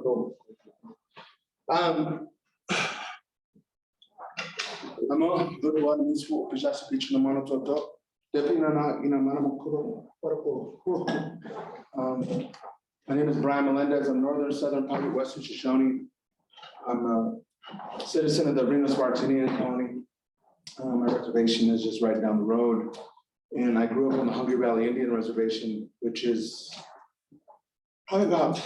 cool. I'm good one this will be just pitching the monitor. My name is Brian Melendez. I'm Northern Southern Pocket, Western Shoshone. I'm a citizen of the Reno Indian Colony. My reservation is just right down the road. And I grew up on the Hungry Valley Indian Reservation, which is probably about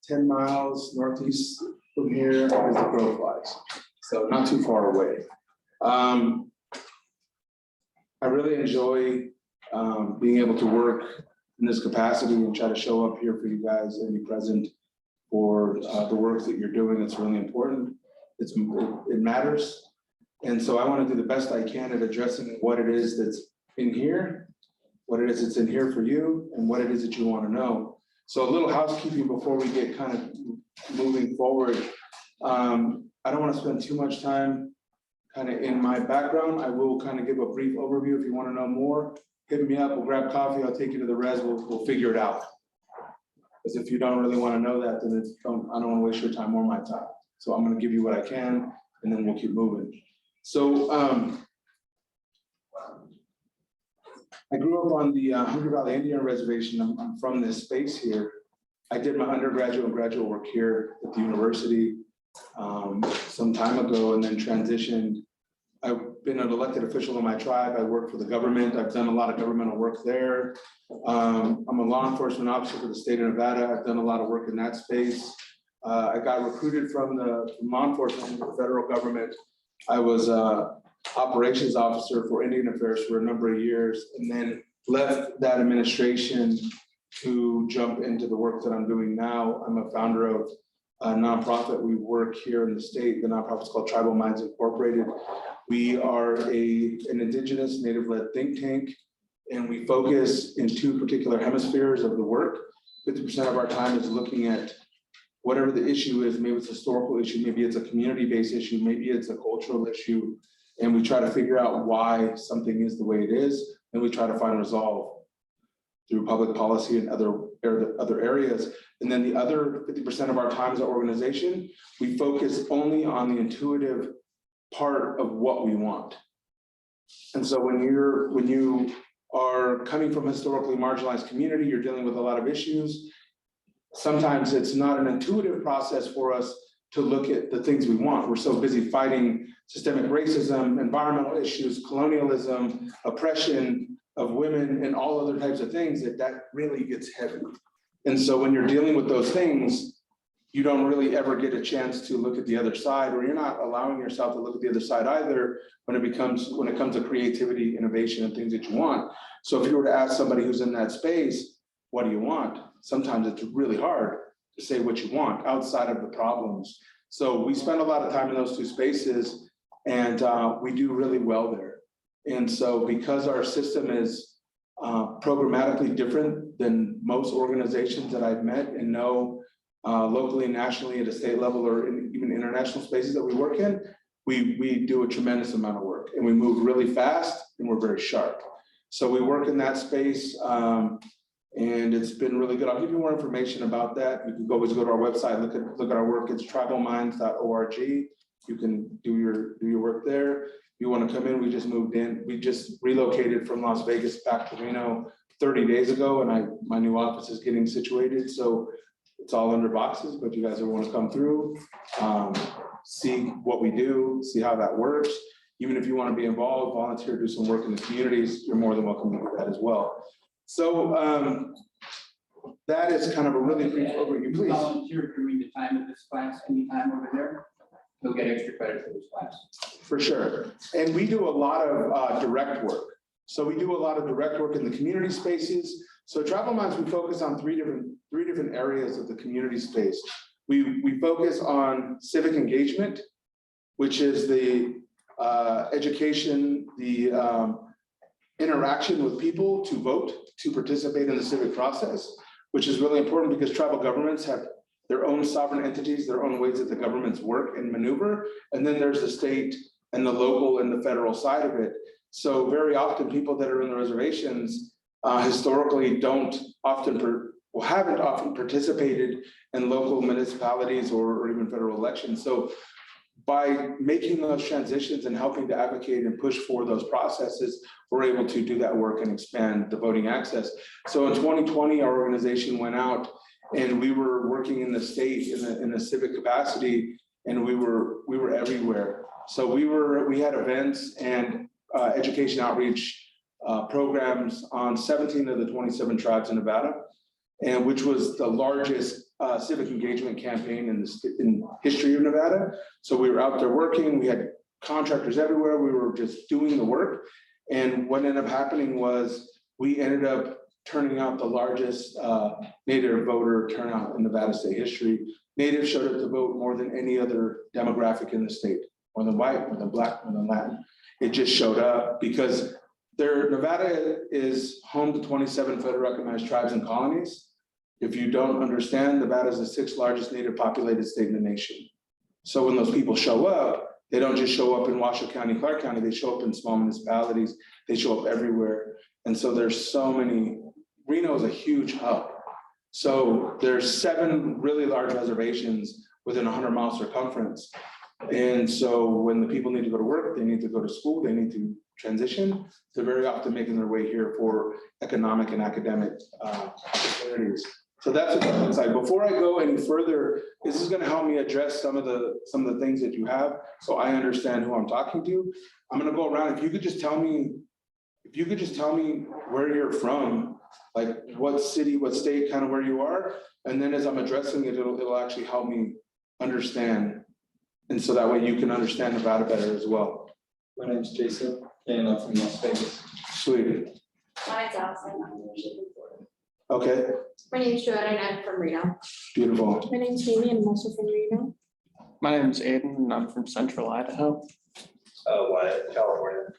10 miles northeast from here as the crow flies. So not too far away. I really enjoy being able to work in this capacity and try to show up here for you guys and be present for the work that you're doing. It's really important. It matters. And so I want to do the best I can at addressing what it is that's in here, what it is that's in here for you, and what it is that you want to know. So a little housekeeping before we get kind of moving forward. I don't want to spend too much time kind of in my background. I will kind of give a brief overview. If you want to know more, hit me up, we'll grab coffee, I'll take you to the res, we'll figure it out. Because if you don't really want to know that, then I don't want to waste your time or my time. So I'm going to give you what I can, and then we'll keep moving. So I grew up on the Hungry Valley Indian Reservation. I'm from this space here. I did my undergraduate and graduate work here at the university some time ago, and then transitioned. I've been an elected official in my tribe. I work for the government. I've done a lot of governmental work there. I'm a law enforcement officer for the state of Nevada. I've done a lot of work in that space. I got recruited from law enforcement into the federal government. I was operations officer for Indian Affairs for a number of years, and then left that administration to jump into the work that I'm doing now. I'm a founder of a nonprofit. We work here in the state. The nonprofit is called Tribal Minds Incorporated. We are an indigenous native-led think tank, and we focus in two particular hemispheres of the work. 50% of our time is looking at whatever the issue is. Maybe it's a historical issue, maybe it's a community-based issue, maybe it's a cultural issue, and we try to figure out why something is the way it is, and we try to find resolve through public policy and other areas. And then the other 50% of our time as an organization, we focus only on the intuitive part of what we want. And so when you are coming from a historically marginalized community, you're dealing with a lot of issues. Sometimes it's not an intuitive process for us to look at the things we want. We're so busy fighting systemic racism, environmental issues, colonialism, oppression of women, and all other types of things that really gets heavy. And so when you're dealing with those things, you don't really ever get a chance to look at the other side, or you're not allowing yourself to look at the other side either when it comes to creativity, innovation, and things that you want. So if you were to ask somebody who's in that space, what do you want? Sometimes it's really hard to say what you want outside of the problems. So we spend a lot of time in those two spaces, and we do really well there. And so because our system is programmatically different than most organizations that I've met and know locally and nationally at a state level, or even international spaces that we work in, we do a tremendous amount of work, and we move really fast, and we're very sharp. So we work in that space, and it's been really good. I'll give you more information about that. You can always go to our website, look at our work. It's tribalminds.org. You can do your work there. If you want to come in, we just moved in. We just relocated from Las Vegas back to Reno 30 days ago, and my new office is getting situated. So it's all under boxes, but you guys will want to come through, see what we do, see how that works. Even if you want to be involved, volunteer, do some work in the communities, you're more than welcome to do that as well. So that is kind of a really brief overview, please. Volunteer during the time of this class, anytime over there, you'll get extra credit for this class. For sure. And we do a lot of direct work. So we do a lot of direct work in the community spaces. So Tribal Minds, we focus on three different areas of the community space. We focus on civic engagement, which is the education, the interaction with people to vote, to participate in the civic process, which is really important because tribal governments have their own sovereign entities, their own ways that the governments work and maneuver. And then there's the state and the local and the federal side of it. So very often people that are in the reservations historically haven't often participated in local municipalities or even federal elections. So by making those transitions and helping to advocate and push for those processes, we're able to do that work and expand the voting access. So in 2020, our organization went out and we were working in the state in a civic capacity, and we were everywhere. So we had events and education outreach programs on 17 of the 27 tribes in Nevada, and which was the largest civic engagement campaign in history of Nevada. So we were out there working, we had contractors everywhere, we were just doing the work. And what ended up happening was we ended up turning out the largest Native voter turnout in Nevada state history. Natives showed up to vote more than any other demographic in the state, more than white, more than Black, more than Latin. It just showed up because Nevada is home to 27 federally recognized tribes and colonies. If you don't understand, Nevada is the 6th largest Native populated state in the nation. So when those people show up, they don't just show up in Washoe County, Clark County, they show up in small municipalities, they show up everywhere. And so there's so many, Reno is a huge hub. So there's 7 really large reservations within 100-mile circumference. And so when the people need to go to work, they need to go to school, they need to transition, they're very often making their way here for economic and academic opportunities. So that's what that looks like. Before I go any further, this is going to help me address some of the things that you have, so I understand who I'm talking to. I'm going to go around. If you could just tell me where you're from, like what city, what state, kind of where you are, and then as I'm addressing it, it'll actually help me understand, and so that way you can understand Nevada better as well. My name's Jason, and I'm from Las Vegas. Sweet. My name's Allison, I'm usually from Florida. Okay. My name's Joanna and I'm from Reno. Beautiful. My name's Haley and I'm also from Reno. My name is Aiden and I'm from Central Idaho. Wyatt, California.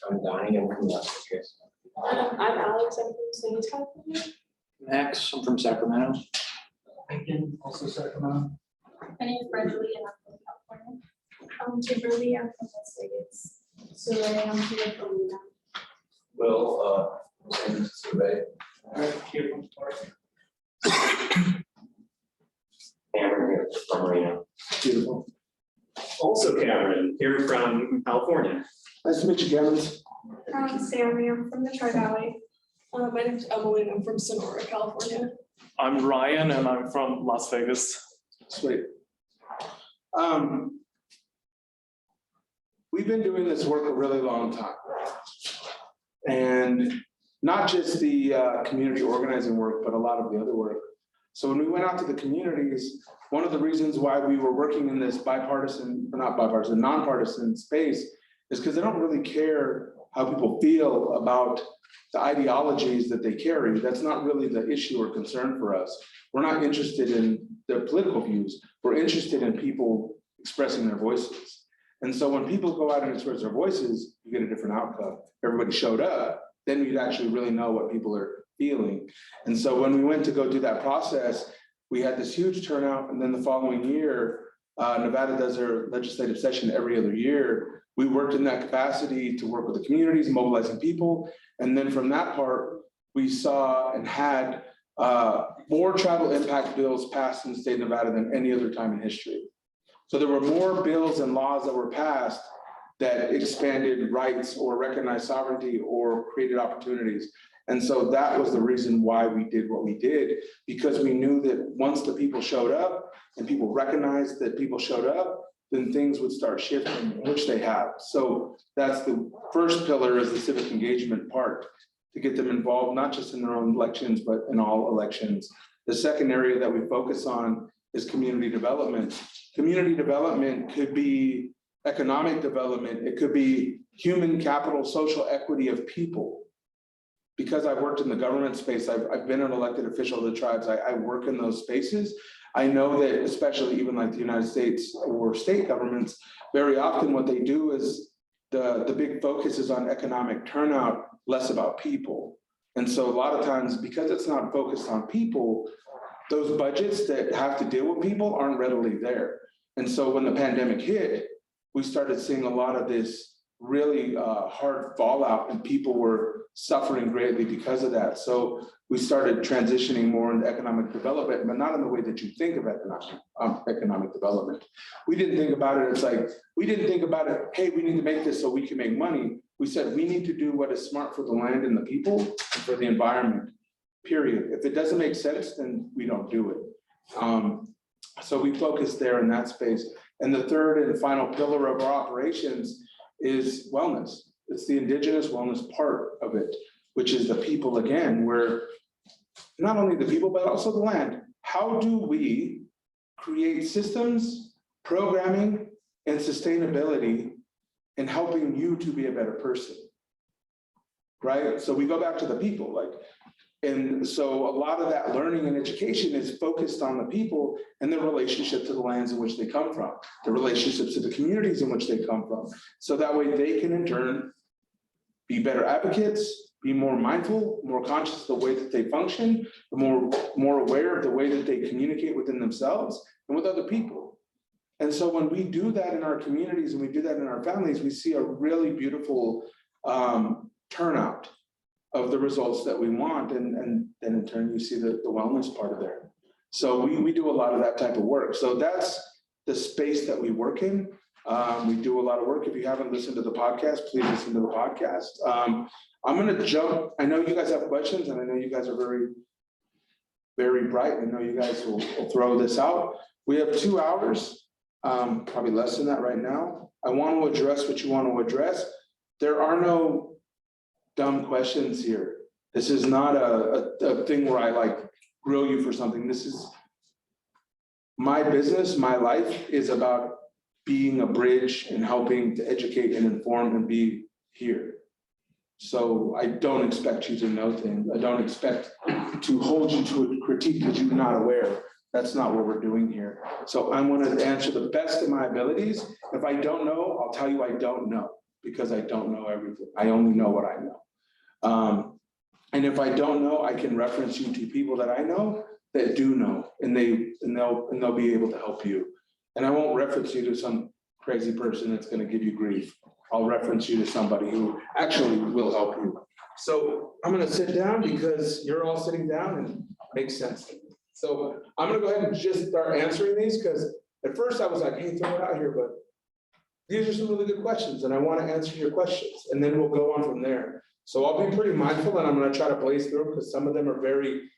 I'm Donnie, I'm from Las Vegas. I'm Alex, I'm from San Luis, California. Max, I'm from Sacramento. Again, also Sacramento. My name's Brenda Lee and I'm from California. I'm Kimberly, I'm from Las Vegas. So I am here from Reno. Will, San Survey. Here from Florida. Cameron here from Reno. Beautiful. Also Cameron, here from California. Nice to meet you, Cameron. I'm Sammy, I'm from the Tri-Valley. My name's Emily and I'm from Sonora, California. I'm Ryan and I'm from Las Vegas. Sweet. We've been doing this work a really long time. And not just the community organizing work, but a lot of the other work. So when we went out to the communities, one of the reasons why we were working in this nonpartisan space is because they don't really care how people feel about the ideologies that they carry. That's not really the issue or concern for us. We're not interested in their political views. We're interested in people expressing their voices. And so when people go out and express their voices, you get a different outcome. Everybody showed up, then you'd actually really know what people are feeling. And so when we went to go do that process, we had this huge turnout. And then the following year, Nevada does their legislative session every other year. We worked in that capacity to work with the communities, mobilizing people. And then from that part, we saw and had more tribal impact bills passed in the state of Nevada than any other time in history. So there were more bills and laws that were passed that expanded rights or recognized sovereignty or created opportunities. And so that was the reason why we did what we did, because we knew that once the people showed up and people recognized that people showed up, then things would start shifting, which they have. So that's the first pillar, is the civic engagement part, to get them involved, not just in their own elections, but in all elections. The second area that we focus on is community development. Community development could be economic development. It could be human capital, social equity of people. Because I've worked in the government space, I've been an elected official of the tribes, I work in those spaces. I know that, especially even like the United States or state governments, very often what they do is the big focus is on economic turnout, less about people. And so a lot of times, because it's not focused on people, those budgets that have to deal with people aren't readily there. And so when the pandemic hit, we started seeing a lot of this really hard fallout, and people were suffering greatly because of that. So we started transitioning more into economic development, but not in the way that you think of economic development. We didn't think about it, it's like, we didn't think about it, hey, we need to make this so we can make money. We said, we need to do what is smart for the land and the people and for the environment, period. If it doesn't make sense, then we don't do it. So we focus there in that space. And the third and final pillar of our operations is wellness. It's the Indigenous wellness part of it, which is the people again, where not only the people, but also the land. How do we create systems, programming, and sustainability in helping you to be a better person? Right? So we go back to the people, like, and so a lot of that learning and education is focused on the people and their relationship to the lands in which they come from, the relationships to the communities in which they come from. So that way they can in turn be better advocates, be more mindful, more conscious of the way that they function, more aware of the way that they communicate within themselves and with other people. And so when we do that in our communities and we do that in our families, we see a really beautiful turnout of the results that we want. And then in turn, you see the wellness part of there. So we do a lot of that type of work. So that's the space that we work in. We do a lot of work. If you haven't listened to the podcast, please listen to the podcast. I'm gonna jump. I know you guys have questions, and I know you guys are very, very bright. I know you guys will throw this out. We have 2 hours, probably less than that right now. I want to address what you want to address. There are no dumb questions here. This is not a thing where I like grill you for something. This is my business. My life is about being a bridge and helping to educate and inform and be here. So I don't expect you to know things. I don't expect to hold you to a critique because you're not aware. That's not what we're doing here. So I'm going to answer the best of my abilities. If I don't know, I'll tell you I don't know, because I don't know everything. I only know what I know. And if I don't know, I can reference you to people that I know that do know, and they'll be able to help you. And I won't reference you to some crazy person that's going to give you grief. I'll reference you to somebody who actually will help you. So I'm going to sit down because you're all sitting down and it makes sense. So I'm going to go ahead and just start answering these, because at first I was like, hey, throw it out here, but these are some really good questions and I want to answer your questions, and then we'll go on from there. So I'll be pretty mindful, and I'm going to try to blaze through because some of them are very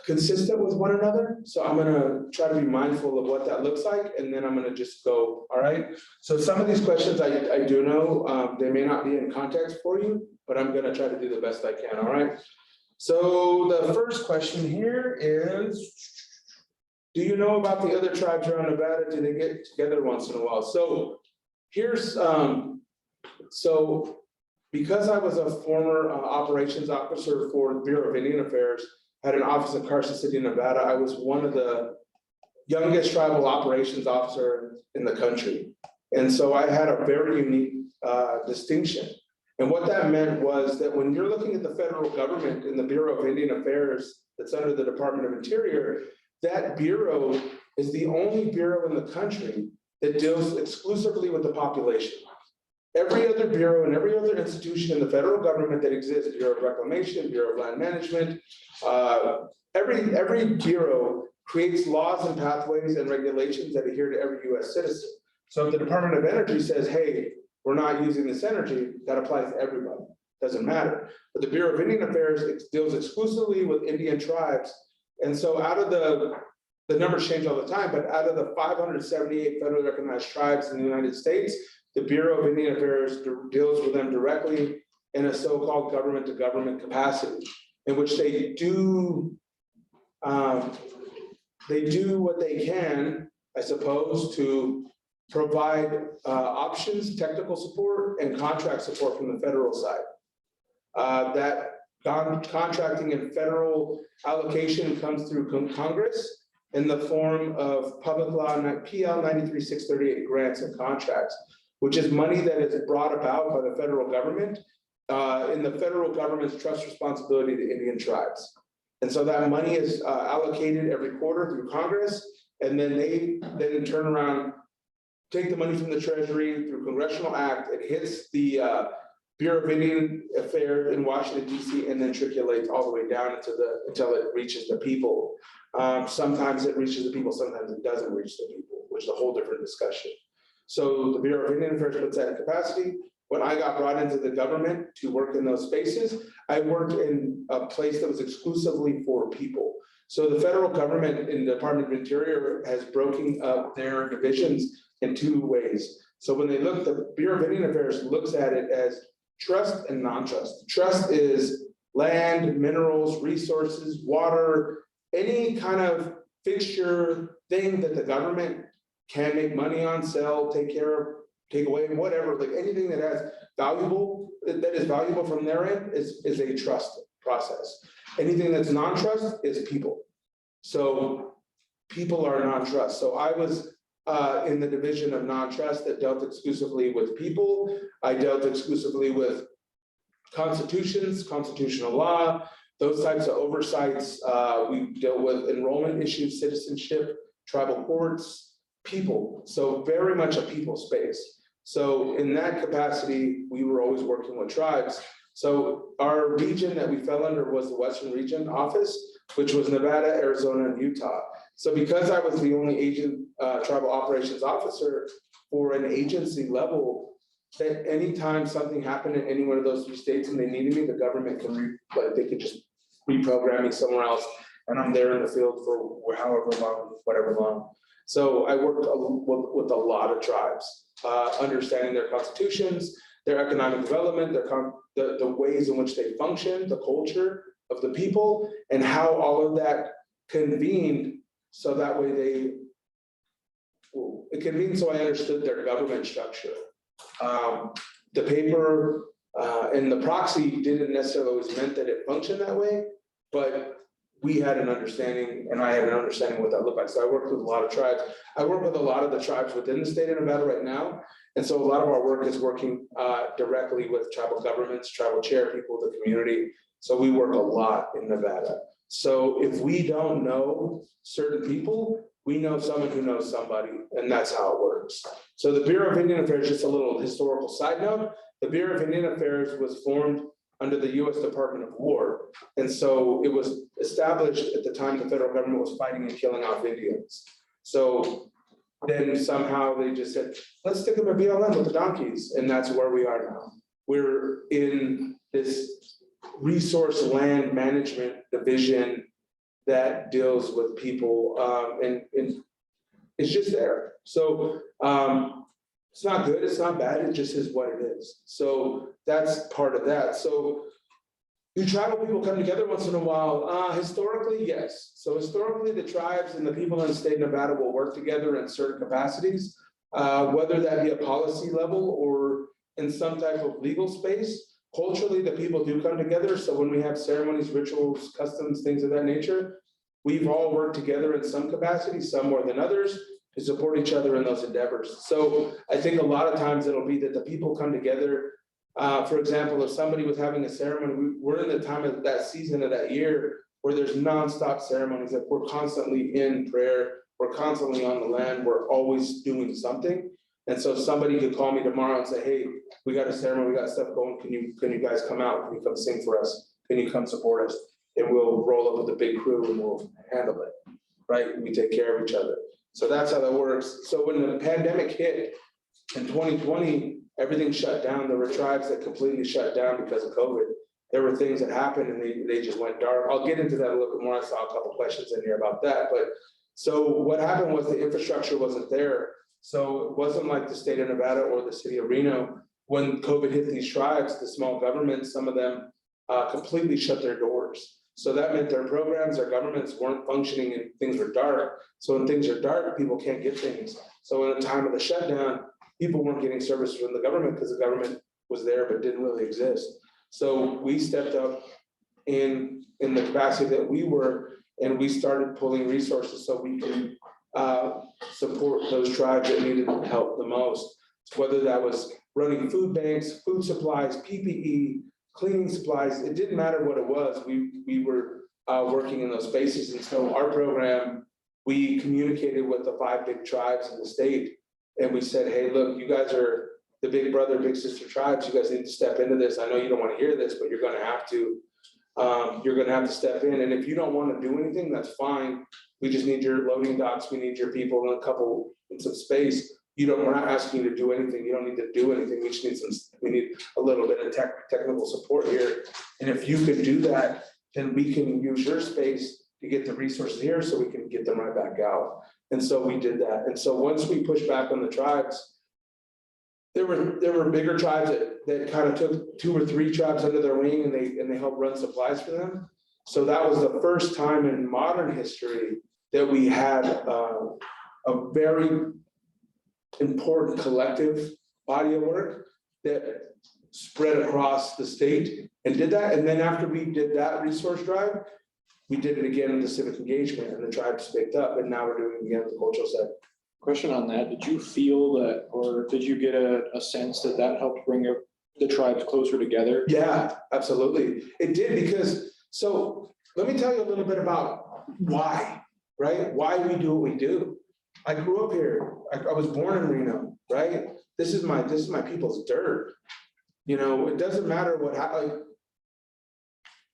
consistent with one another. So I'm going to try to be mindful of what that looks like, and then I'm going to just go, all right? So some of these questions I do know, they may not be in context for you, but I'm going to try to do the best I can, all right? So the first question here is, do you know about the other tribes around Nevada? Do they get together once in a while? So here's, because I was a former operations officer for the Bureau of Indian Affairs, had an office in Carson City, Nevada. I was one of the youngest tribal operations officer in the country. And so I had a very unique distinction. And what that meant was that when you're looking at the federal government and the Bureau of Indian Affairs that's under the Department of Interior, that bureau is the only bureau in the country that deals exclusively with the population. Every other bureau and every other institution in the federal government that exists, Bureau of Reclamation, Bureau of Land Management, every bureau creates laws and pathways and regulations that adhere to every US citizen. So if the Department of Energy says, hey, we're not using this energy, that applies to everybody, doesn't matter. But the Bureau of Indian Affairs deals exclusively with Indian tribes. And so out of the numbers change all the time, but out of the 578 federally recognized tribes in the United States, the Bureau of Indian Affairs deals with them directly in a so-called government-to-government capacity, in which they do what they can, I suppose, to provide options, technical support, and contract support from the federal side. That contracting and federal allocation comes through Congress in the form of public law PL 93-638 grants and contracts, which is money that is brought about by the federal government in the federal government's trust responsibility to Indian tribes. And so that money is allocated every quarter through Congress, and then they then turn around take the money from the treasury through congressional act, it hits the Bureau of Indian Affairs in Washington DC, and then trickulates all the way down until it reaches the people. Sometimes it reaches the people, sometimes it doesn't reach the people, which is a whole different discussion. So the Bureau of Indian Affairs puts that in capacity. When I got brought into the government to work in those spaces, I worked in a place that was exclusively for people. So the federal government in the Department of Interior has broken up their divisions in two ways. So when they look, the Bureau of Indian Affairs looks at it as trust and non-trust. Trust is land, minerals, resources, water, any kind of fixture thing that the government can make money on, sell, take care of, take away, whatever, like anything that has that is valuable from their end is a trust process. Anything that's non-trust is people. So people are non-trust. So I was in the division of non-trust that dealt exclusively with people. I dealt exclusively with constitutions, constitutional law, those types of oversights. We dealt with enrollment issues, citizenship, tribal courts, people. So very much a people space. So in that capacity, we were always working with tribes. So our region that we fell under was the Western Region Office, which was Nevada, Arizona, and Utah. So because I was the only tribal operations officer for an agency level, that anytime something happened in any one of those three states and they needed me, the government they could just reprogram me somewhere else, and I'm there in the field for however long, whatever long. So I worked with a lot of tribes, understanding their constitutions, their economic development, the ways in which they function, the culture of the people, and how all of that convened. So that way it convened so I understood their government structure. The paper and the proxy didn't necessarily always meant that it functioned that way, but we had an understanding, and I had an understanding what that looked like. So I worked with a lot of tribes. I work with a lot of the tribes within the state of Nevada right now. And so a lot of our work is working directly with tribal governments, tribal chair people, the community. So we work a lot in Nevada. So if we don't know certain people, we know someone who knows somebody, and that's how it works. So the Bureau of Indian Affairs, just a little historical side note, the Bureau of Indian Affairs was formed under the US Department of War. And so it was established at the time the federal government was fighting and killing off Indians. So then somehow they just said, let's stick them at BLM with the donkeys. And that's where we are now. We're in this resource land management division that deals with people, and it's just there. So it's not good, it's not bad, it just is what it is. So that's part of that. So do tribal people come together once in a while? Historically, yes. So historically, the tribes and the people in the state of Nevada will work together in certain capacities, whether that be a policy level or in some type of legal space. Culturally, the people do come together. So when we have ceremonies, rituals, customs, things of that nature, we've all worked together in some capacity, some more than others, to support each other in those endeavors. So I think a lot of times it'll be that the people come together. For example, if somebody was having a ceremony, we're in the time of that season of that year where there's nonstop ceremonies, that we're constantly in prayer, we're constantly on the land, we're always doing something. And so somebody could call me tomorrow and say, hey, we got a ceremony, we got stuff going, can you guys come out? Can you come sing for us? Can you come support us? And we'll roll up with a big crew and we'll handle it, right? We take care of each other. So that's how that works. So when the pandemic hit in 2020, everything shut down. There were tribes that completely shut down because of COVID. There were things that happened and they just went dark. I'll get into that a little bit more. I saw a couple questions in here about that. But so what happened was the infrastructure wasn't there. So it wasn't like the state of Nevada or the city of Reno. When COVID hit these tribes, the small governments, some of them completely shut their doors. So that meant their programs, their governments weren't functioning and things were dark. So when things are dark, people can't get things. So in the time of the shutdown, people weren't getting service from the government because the government was there but didn't really exist. So we stepped up in the capacity that we were, and we started pulling resources so we can support those tribes that needed help the most. Whether that was running food banks, food supplies, PPE, cleaning supplies, it didn't matter what it was. We were working in those spaces. And so our program, we communicated with the 5 big tribes in the state And we said, hey, look, you guys are the big brother, big sister tribes. You guys need to step into this. I know you don't want to hear this, but you're gonna have to. You're gonna have to step in. And if you don't want to do anything, that's fine. We just need your loading docks. We need your people in some space. We're not asking you to do anything. You don't need to do anything. We just need we need a little bit of technical support here. And if you could do that, then we can use your space to get the resources here so we can get them right back out. And so we did that. And so once we pushed back on the tribes, there were bigger tribes that kind of took 2 or 3 tribes under their wing and they helped run supplies for them. So that was the first time in modern history that we had a very important collective body of work that spread across the state and did that. And then after we did that resource drive, we did it again with the civic engagement and the tribes picked up, and now we're doing it again with the cultural side. Question on that, did you feel that, or did you get a sense that helped bring the tribes closer together? Yeah, absolutely. It did because, so let me tell you a little bit about why, right? Why we do what we do. I grew up here. I was born in Reno, right? This is my people's dirt. You know, it doesn't matter what,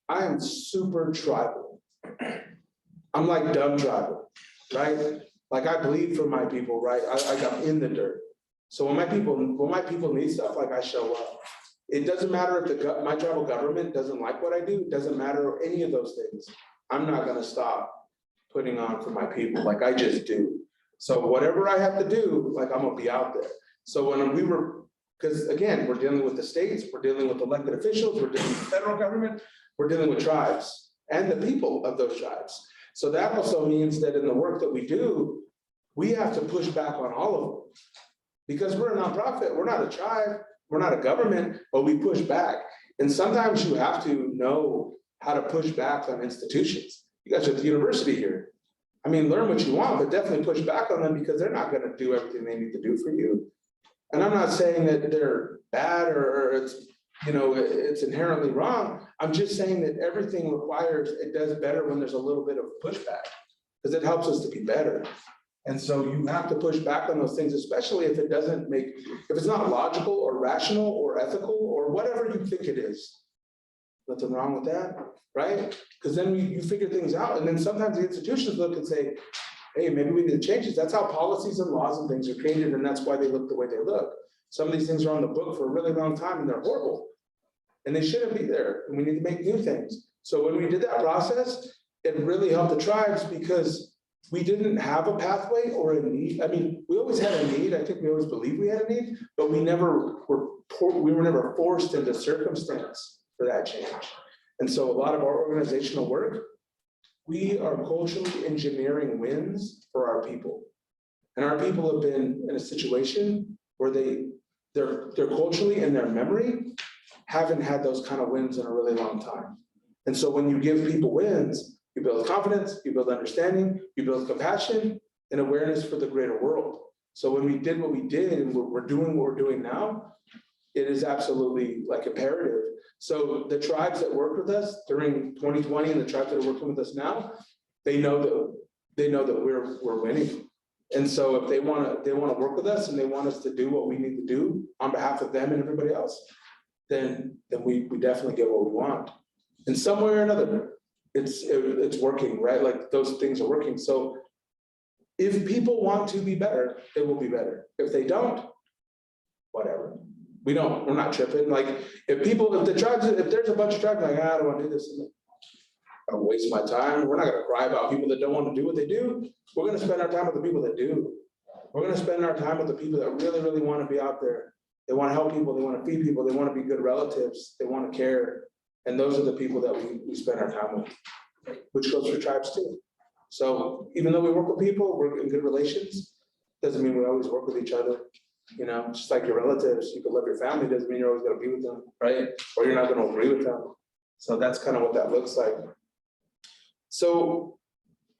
I am super tribal. I'm like dumb tribal, right? Like I bleed for my people, right? I'm in the dirt. So when my people need stuff, like I show up. It doesn't matter if my tribal government doesn't like what I do. It doesn't matter any of those things. I'm not gonna stop putting on for my people, like I just do. So whatever I have to do, like I'm gonna be out there. So because again, we're dealing with the states, we're dealing with elected officials, we're dealing with the federal government, we're dealing with tribes and the people of those tribes. So that also means that in the work that we do, we have to push back on all of them. Because we're a nonprofit, we're not a tribe, we're not a government, but we push back. And sometimes you have to know how to push back on institutions. You guys are at the university here. I mean, learn what you want, but definitely push back on them because they're not gonna do everything they need to do for you. And I'm not saying that they're bad or it's, you know, it's inherently wrong. I'm just saying that everything requires, it does better when there's a little bit of pushback because it helps us to be better. And so you have to push back on those things, especially if if it's not logical or rational or ethical or whatever you think it is. Nothing wrong with that, right? Because then you figure things out. And then sometimes the institutions look and say, hey, maybe we need to change this. That's how policies and laws and things are created. And that's why they look the way they look. Some of these things are on the book for a really long time and they're horrible. And they shouldn't be there. And we need to make new things. So when we did that process, it really helped the tribes because we didn't have a pathway or a need. I mean, we always had a need. I think we always believed we had a need, but we were never forced into circumstance for that change. And so a lot of our organizational work, we are culturally engineering wins for our people. And our people have been in a situation where they're culturally in their memory haven't had those kind of wins in a really long time. And so when you give people wins, you build confidence, you build understanding, you build compassion and awareness for the greater world. So when we did what we did and we're doing what we're doing now, it is absolutely like imperative. So the tribes that worked with us during 2020 and the tribes that are working with us now, they know that we're winning. And so if they want to work with us and they want us to do what we need to do on behalf of them and everybody else, then we definitely get what we want. In some way or another, it's working, right? Like those things are working. So if people want to be better, they will be better. If they don't, whatever. We're not tripping. Like if there's a bunch of tribes like, I don't want to do this, I'm gonna waste my time. We're not gonna cry about people that don't want to do what they do. We're gonna spend our time with the people that do. We're gonna spend our time with the people that really, really want to be out there. They want to help people, they want to feed people, they want to be good relatives, they want to care. And those are the people that we spend our time with, which goes for tribes too. So even though we work with people, we're in good relations, doesn't mean we always work with each other. You know, just like your relatives, you can love your family, doesn't mean you're always gonna be with them, right? Or you're not gonna agree with them. So that's kind of what that looks like. So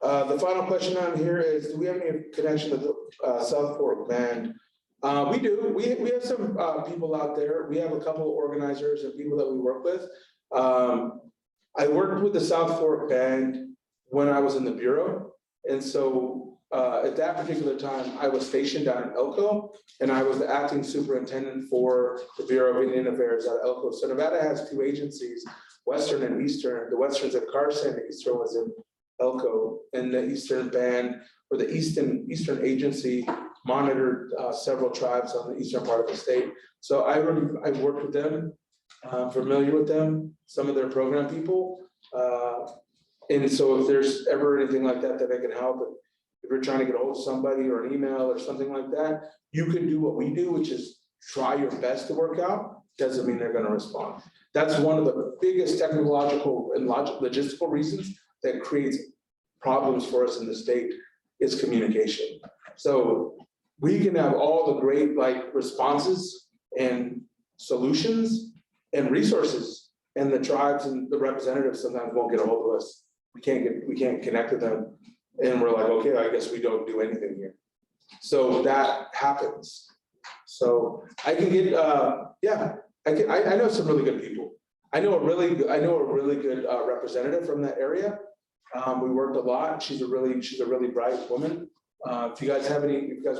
the final question on here is, do we have any connection to the South Fork Band? We do. We have some people out there. We have a couple of organizers and people that we work with. I worked with the South Fork Band when I was in the Bureau. And so at that particular time, I was stationed down in Elko, and I was the acting superintendent for the Bureau of Indian Affairs out of Elko. So Nevada has two agencies, Western and Eastern. The Western's at Carson, the Eastern was in Elko, and the Eastern band, or the Eastern agency, monitored several tribes on the eastern part of the state. So I worked with them, familiar with them, some of their program people. And so if there's ever anything like that that I can help, if you're trying to get a hold of somebody or an email or something like that, you can do what we do, which is try your best to work out. Doesn't mean they're going to respond. That's one of the biggest technological and logistical reasons that creates problems for us in the state is communication. So we can have all the great responses and solutions and resources, and the tribes and the representatives sometimes won't get a hold of us. We can't connect with them, and we're like, okay, I guess we don't do anything here. So that happens. So I can get I know some really good people. I know a really good representative from that area. We worked a lot. She's a really bright woman. If you guys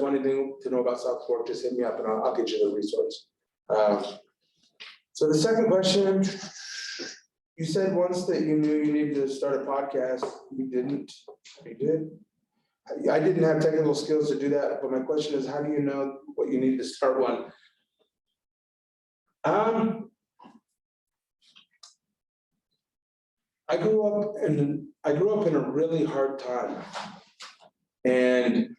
want anything to know about South Fork, just hit me up and I'll get you the resource. So the second question, you said once that you knew you needed to start a podcast. You didn't. You did. I didn't have technical skills to do that, but my question is, how do you know what you need to start one? I grew up in a really hard time, and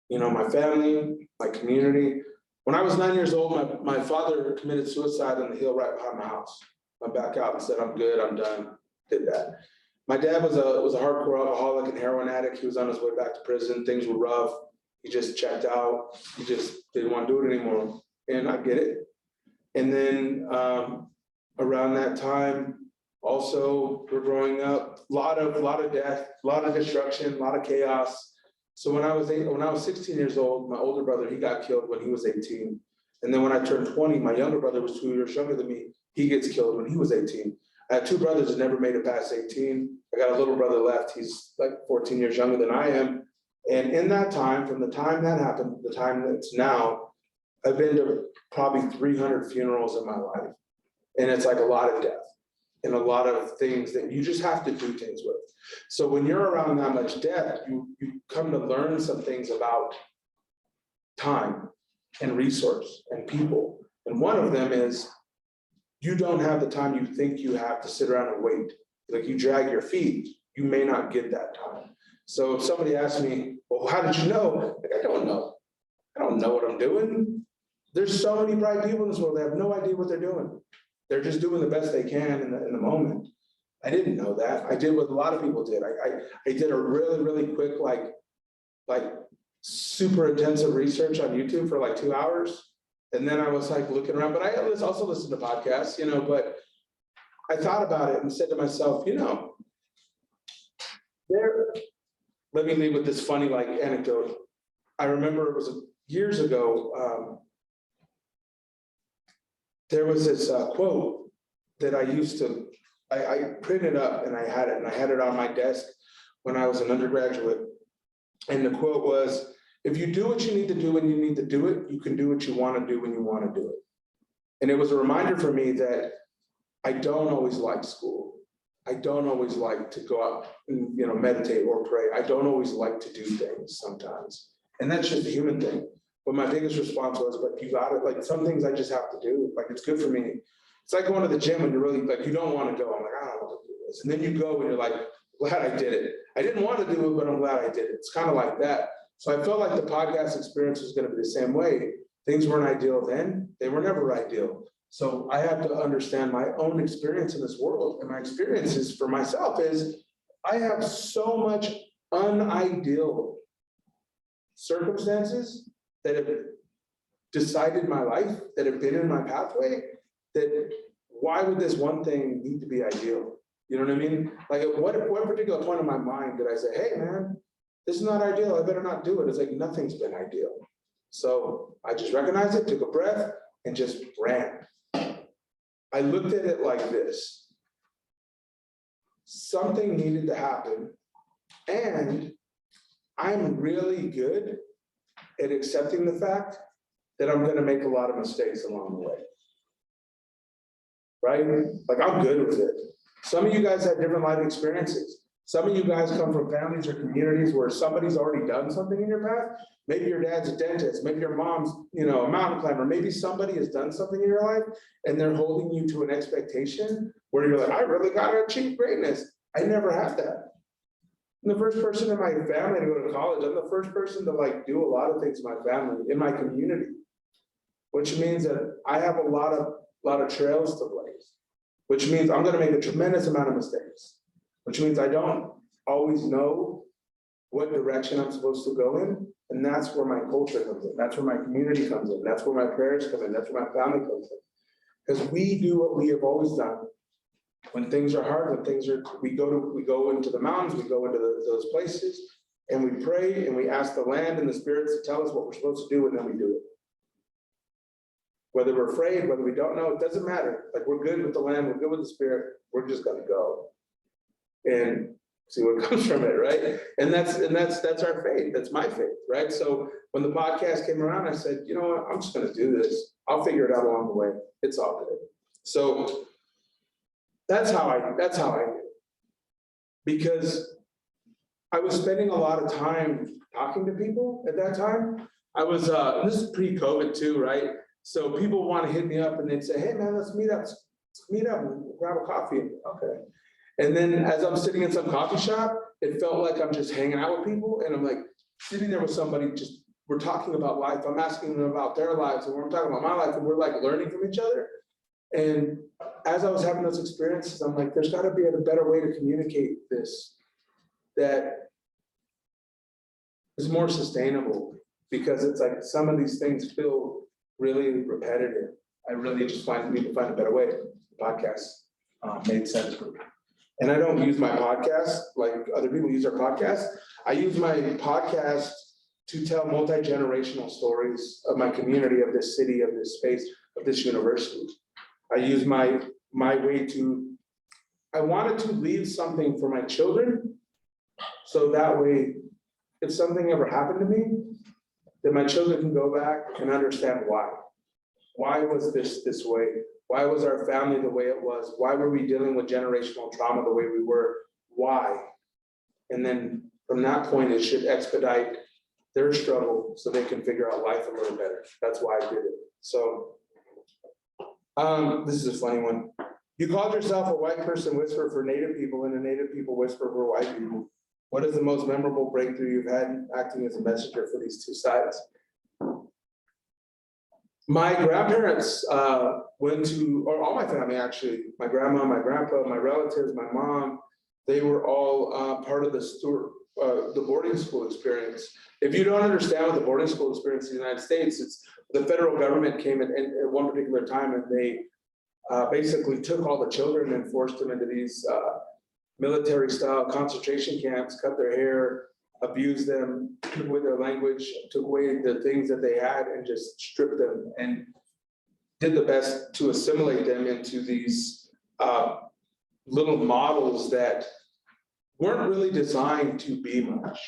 my family, my community. When I was 9 years old, my father committed suicide on the hill right behind my house. I back out and said, "I'm good, I'm done." Did that. My dad was a hardcore alcoholic and heroin addict. He was on his way back to prison. Things were rough. He just checked out. He just didn't want to do it anymore, and I get it. And then around that time, also, we're growing up, a lot of death, a lot of destruction, a lot of chaos. So when I was 16 years old, my older brother, he got killed when he was 18. And then when I turned 20, my younger brother was 2 years younger than me. He gets killed when he was 18. I had two brothers that never made it past 18. I got a little brother left. He's like 14 years younger than I am. And in that time, from the time that happened, the time that's now, I've been to probably 300 funerals in my life. And it's like a lot of death and a lot of things that you just have to do things with. So when you're around that much death, you come to learn some things about time and resource and people. And one of them is you don't have the time you think you have to sit around and wait. Like you drag your feet, you may not get that time. So if somebody asks me, well, how did you know? Like, I don't know. I don't know what I'm doing. There's so many bright people in this world, they have no idea what they're doing. They're just doing the best they can in the moment. I didn't know that. I did what a lot of people did. I did a really, really quick, like super intensive research on YouTube for like 2 hours. And then I was like looking around, but I also listened to podcasts, but I thought about it and said to myself, let me leave with this funny anecdote. I remember it was years ago, there was this quote that I printed up and I had it on my desk when I was an undergraduate. And the quote was, if you do what you need to do when you need to do it, you can do what you want to do when you want to do it. And it was a reminder for me that I don't always like school. I don't always like to go out and meditate or pray. I don't always like to do things sometimes. And that's just a human thing. But my biggest response was, but you got it. Some things I just have to do. It's good for me. It's like going to the gym and you're really you don't want to go. I'm like, I don't want to do this. And then you go and you're like, glad I did it. I didn't want to do it, but I'm glad I did it. It's kind of like that. So I felt like the podcast experience was going to be the same way. Things weren't ideal then. They were never ideal. So I have to understand my own experience in this world. And my experiences for myself is I have so much unideal circumstances that have decided my life, that have been in my pathway, that why would this one thing need to be ideal? You know what I mean? At what particular point in my mind did I say, hey man, this is not ideal, I better not do it. It's like nothing's been ideal. So I just recognized it, took a breath, and just ran. I looked at it like this. Something needed to happen, and I'm really good at accepting the fact that I'm gonna make a lot of mistakes along the way. Right? Like, I'm good with it. Some of you guys have different life experiences. Some of you guys come from families or communities where somebody's already done something in your past. Maybe your dad's a dentist, maybe your mom's, a mountain climber, maybe somebody has done something in your life and they're holding you to an expectation where you're like, I really gotta achieve greatness. I never had that. I'm the first person in my family to go to college. I'm the first person to like do a lot of things in my family, in my community, which means that I have a lot of trails to blaze, which means I'm gonna make a tremendous amount of mistakes, which means I don't always know what direction I'm supposed to go in. And that's where my culture comes in. That's where my community comes in. That's where my prayers come in. That's where my family comes in. Because we do what we have always done. When things are hard, we go into the mountains, we go into those places, and we pray and we ask the land and the spirits to tell us what we're supposed to do, and then we do it. Whether we're afraid, whether we don't know, it doesn't matter. Like, we're good with the land, we're good with the spirit, we're just gonna go and see what comes from it, right? And that's our faith, that's my faith, right? So when the podcast came around, I said, you know what, I'm just gonna do this. I'll figure it out along the way. It's all good. So that's how I did it. Because I was spending a lot of time talking to people at that time. I was, this is pre-COVID too, right? So people want to hit me up and they'd say, hey man, let's meet up and grab a coffee. Okay. And then as I'm sitting in some coffee shop, it felt like I'm just hanging out with people. And I'm like sitting there with somebody, just, we're talking about life. I'm asking them about their lives and we're talking about my life and we're like learning from each other. And as I was having those experiences, I'm like, there's gotta be a better way to communicate this that is more sustainable, because it's like some of these things feel really repetitive. I really just need to find a better way. The podcast made sense for me. And I don't use my podcast like other people use their podcasts. I use my podcast to tell multi-generational stories of my community, of this city, of this space, of this university. I use my way to, I wanted to leave something for my children, so that way, if something ever happened to me, then my children can go back and understand why. Why was this way? Why was our family the way it was? Why were we dealing with generational trauma the way we were? Why? And then from that point, it should expedite their struggle so they can figure out life a little better. That's why I did it. So this is a funny one. You called yourself a white person whisperer for Native people and a Native people whisperer for white people. What is the most memorable breakthrough you've had acting as a messenger for these two sides? My grandparents went to, or all my family actually, my grandma, my grandpa, my relatives, my mom, they were all part of the boarding school experience. If you don't understand what the boarding school experience in the United States, it's the federal government came at one particular time and they basically took all the children and forced them into these military style concentration camps, cut their hair, abused them, took away their language, took away the things that they had and just stripped them and did the best to assimilate them into these little models that weren't really designed to be much.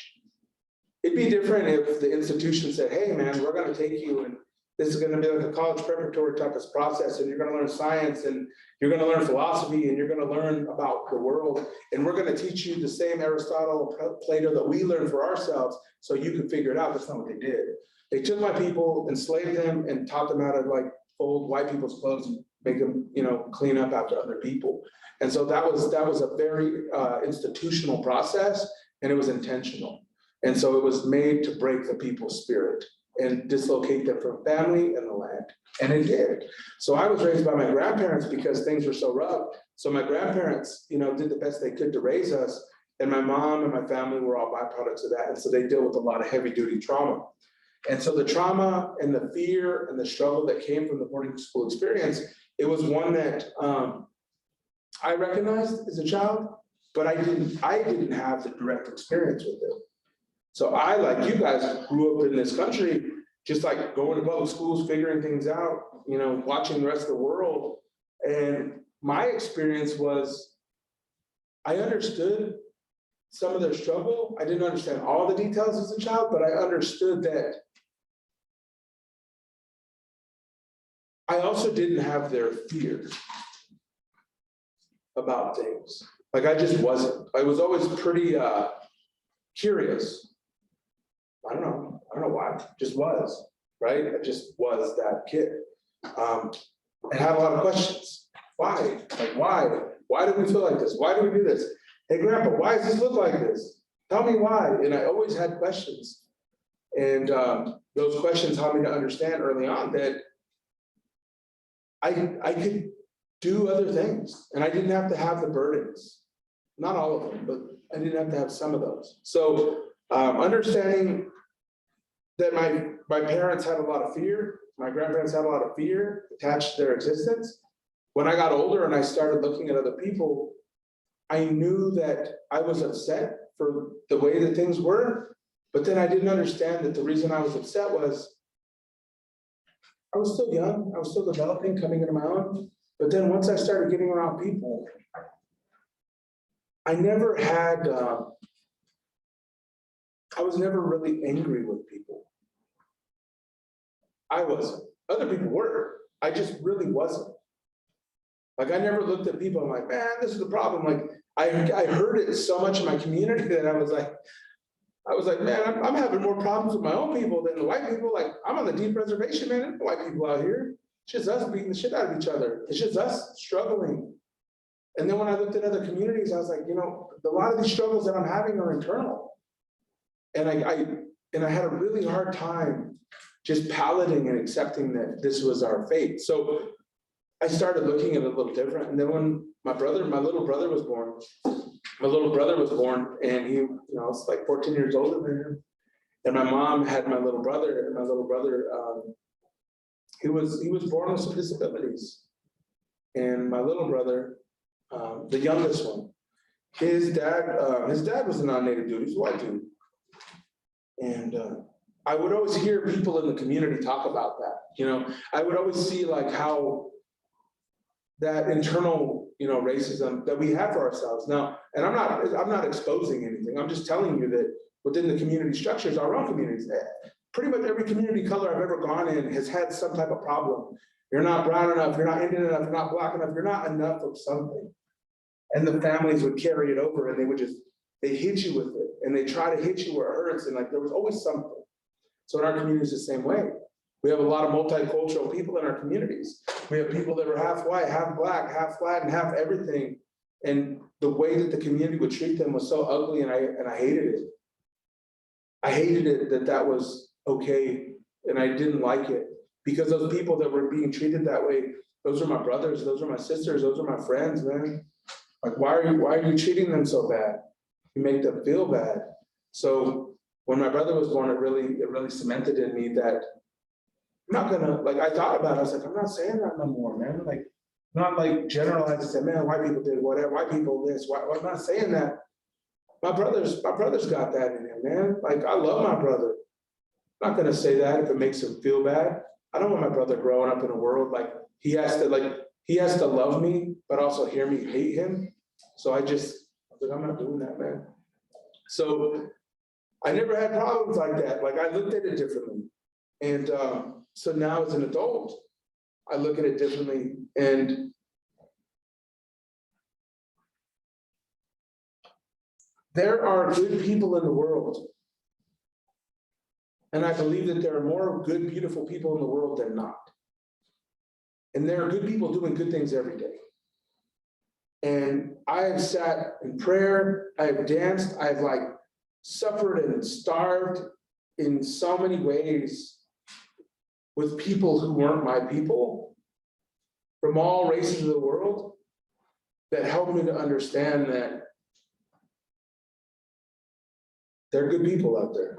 It'd be different if the institution said, hey man, we're gonna take you and this is gonna be like a college preparatory type of process and you're gonna learn science and you're gonna learn philosophy and you're gonna learn about the world and we're gonna teach you the same Aristotle, Plato that we learned for ourselves so you can figure it out. That's not what they did. They took my people, enslaved them and taught them how to like fold white people's clothes and make them, clean up after other people. And so that was a very institutional process and it was intentional. And so it was made to break the people's spirit and dislocate them from family and the land. And it did. So I was raised by my grandparents because things were so rough. So my grandparents, did the best they could to raise us. And my mom and my family were all byproducts of that. And so they deal with a lot of heavy duty trauma. And so the trauma and the fear and the struggle that came from the boarding school experience, it was one that I recognized as a child, but I didn't have the direct experience with it. So I, like you guys, grew up in this country, just like going to public schools, figuring things out, watching the rest of the world. And my experience was, I understood some of their struggle. I didn't understand all the details as a child, but I understood that I also didn't have their fear about things. Like I just wasn't. I was always pretty curious. I don't know why, just was, right? I just was that kid. I had a lot of questions. Why? Like why? Why do we feel like this? Why do we do this? Hey, Grandpa, why does this look like this? Tell me why. And I always had questions. And those questions helped me to understand early on that I could do other things and I didn't have to have the burdens. Not all of them, but I didn't have to have some of those. So understanding that my parents had a lot of fear, my grandparents had a lot of fear attached to their existence. When I got older and I started looking at other people, I knew that I was upset for the way that things were, but then I didn't understand that the reason I was upset was I was still young, I was still developing, coming into my own. But then once I started getting around people, I never had, I was never really angry with people. I wasn't. Other people were. I just really wasn't. Like I never looked at people, I'm like, man, this is the problem. Like I heard it so much in my community that I was like, man, I'm having more problems with my own people than the white people. Like I'm on the deep reservation, man. There's no white people out here. It's just us beating the shit out of each other. It's just us struggling. And then when I looked at other communities, I was like, you know, a lot of these struggles that I'm having are internal. And I had a really hard time just palating and accepting that this was our fate. So I started looking at it a little different. And then when my little brother was born, and he, you know, was like 14 years older than him. And my mom had my little brother, and my little brother, he was born with some disabilities. And my little brother, the youngest one, his dad was a non-native dude, he's a white dude. And I would always hear people in the community talk about that. You know, I would always see like how that internal, you know, racism that we have for ourselves now. And I'm not exposing anything. I'm just telling you that within the community structures, our own communities, pretty much every community color I've ever gone in has had some type of problem. You're not brown enough, you're not Indian enough, you're not black enough, you're not enough of something. And the families would carry it over and they hit you with it and they try to hit you where it hurts. And like, there was always something. So in our communities, the same way. We have a lot of multicultural people in our communities. We have people that are half white, half black, half Latin, half everything. And the way that the community would treat them was so ugly, and I hated it. I hated it that was okay, and I didn't like it. Because those people that were being treated that way, those are my brothers, those are my sisters, those are my friends, man. Like, why are you treating them so bad? You make them feel bad. So when my brother was born, it really cemented in me that I'm not gonna, like, I thought about it, I was like, I'm not saying that no more, man. Like, not like generalize and say, man, white people did whatever, white people this, I'm not saying that. My brother's got that in him, man. Like, I love my brother. I'm not gonna say that if it makes him feel bad. I don't want my brother growing up in a world like he has to love me, but also hear me hate him. So I was like, I'm not doing that, man. So I never had problems like that. Like, I looked at it differently. And so now as an adult, I look at it differently. And there are good people in the world. And I believe that there are more good, beautiful people in the world than not. And there are good people doing good things every day. And I have sat in prayer, I have danced, I've like suffered and starved in so many ways with people who weren't my people from all races of the world that helped me to understand that there are good people out there.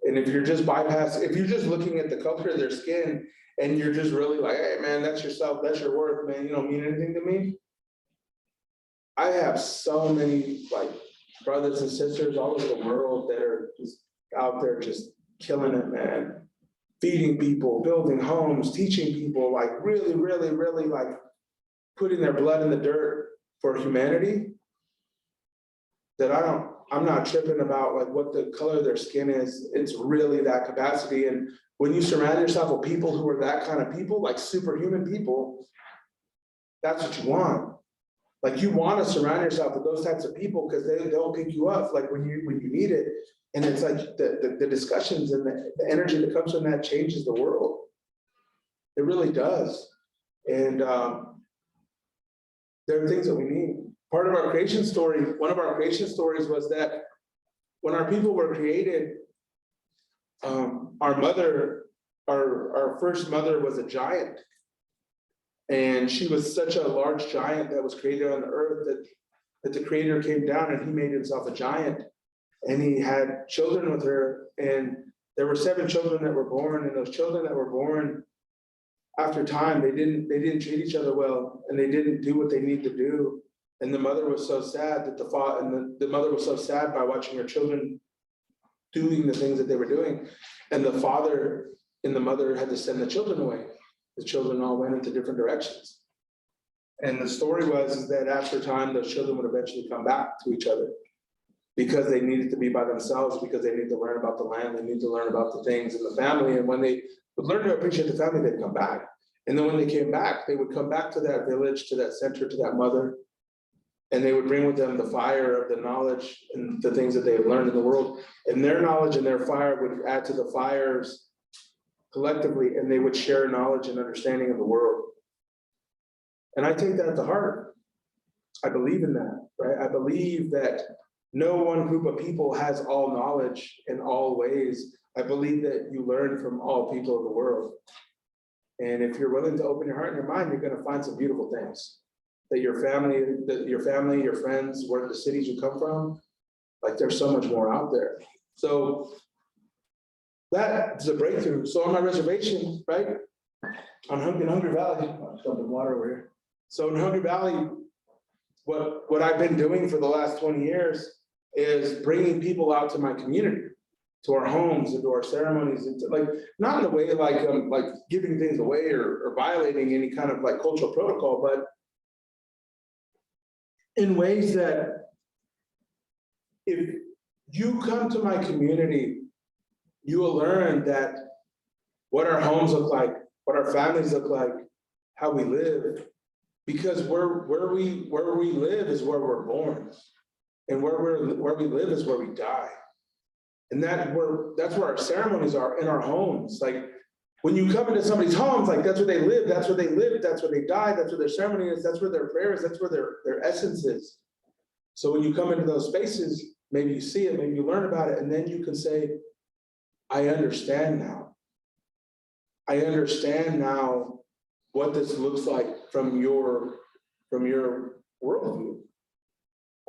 And if you're just if you're just looking at the color of their skin and you're just really like, hey man, that's yourself, that's your worth, man, you don't mean anything to me. I have so many like brothers and sisters all over the world that are just out there just killing it, man. Feeding people, building homes, teaching people, like really, really, really like putting their blood in the dirt for humanity. that I'm not tripping about like what the color of their skin is. It's really that capacity. And when you surround yourself with people who are that kind of people, like superhuman people, that's what you want. Like you want to surround yourself with those types of people because they'll pick you up like when you need it. And it's like the discussions and the energy that comes from that changes the world. It really does. And there are things that we need. Part of our creation story, one of our creation stories was that when our people were created, our first mother was a giant. And she was such a large giant that was created on the earth that the creator came down and he made himself a giant. And he had children with her, and there were 7 children that were born, and those children that were born after time, they didn't treat each other well, and they didn't do what they need to do. And the mother was so sad that the mother was so sad by watching her children doing the things that they were doing. And the father and the mother had to send the children away. The children all went into different directions. And the story was that after time, those children would eventually come back to each other because they needed to be by themselves, because they need to learn about the land, they need to learn about the things in the family. And when they would learn to appreciate the family, they'd come back. And then when they came back, they would come back to that village, to that center, to that mother, and they would bring with them the fire of the knowledge and the things that they had learned in the world. And their knowledge and their fire would add to the fires collectively, and they would share knowledge and understanding of the world. And I take that to heart. I believe in that, right? I believe that no one group of people has all knowledge in all ways. I believe that you learn from all people of the world. And if you're willing to open your heart and your mind, you're going to find some beautiful things. That your family, your friends, where the cities you come from, like there's so much more out there. So that's a breakthrough. So on my reservation, right, in Hungry Valley, I'm dumping water over here. So in Hungry Valley, what I've been doing for the last 20 years is bringing people out to my community, to our homes and to our ceremonies, and to, like, not in a way like giving things away or violating any kind of like cultural protocol, but in ways that if you come to my community, you will learn that what our homes look like, what our families look like, how we live, because where we live is where we're born, and where we live is where we die, and that's where our ceremonies are, in our homes. Like when you come into somebody's homes, like that's where they live, that's where they live, that's where they die, that's where their ceremony is, that's where their prayers, that's where their essence is. So when you come into those spaces, maybe you see it, maybe you learn about it, and then you can say, I understand now. I understand now what this looks like from your worldview.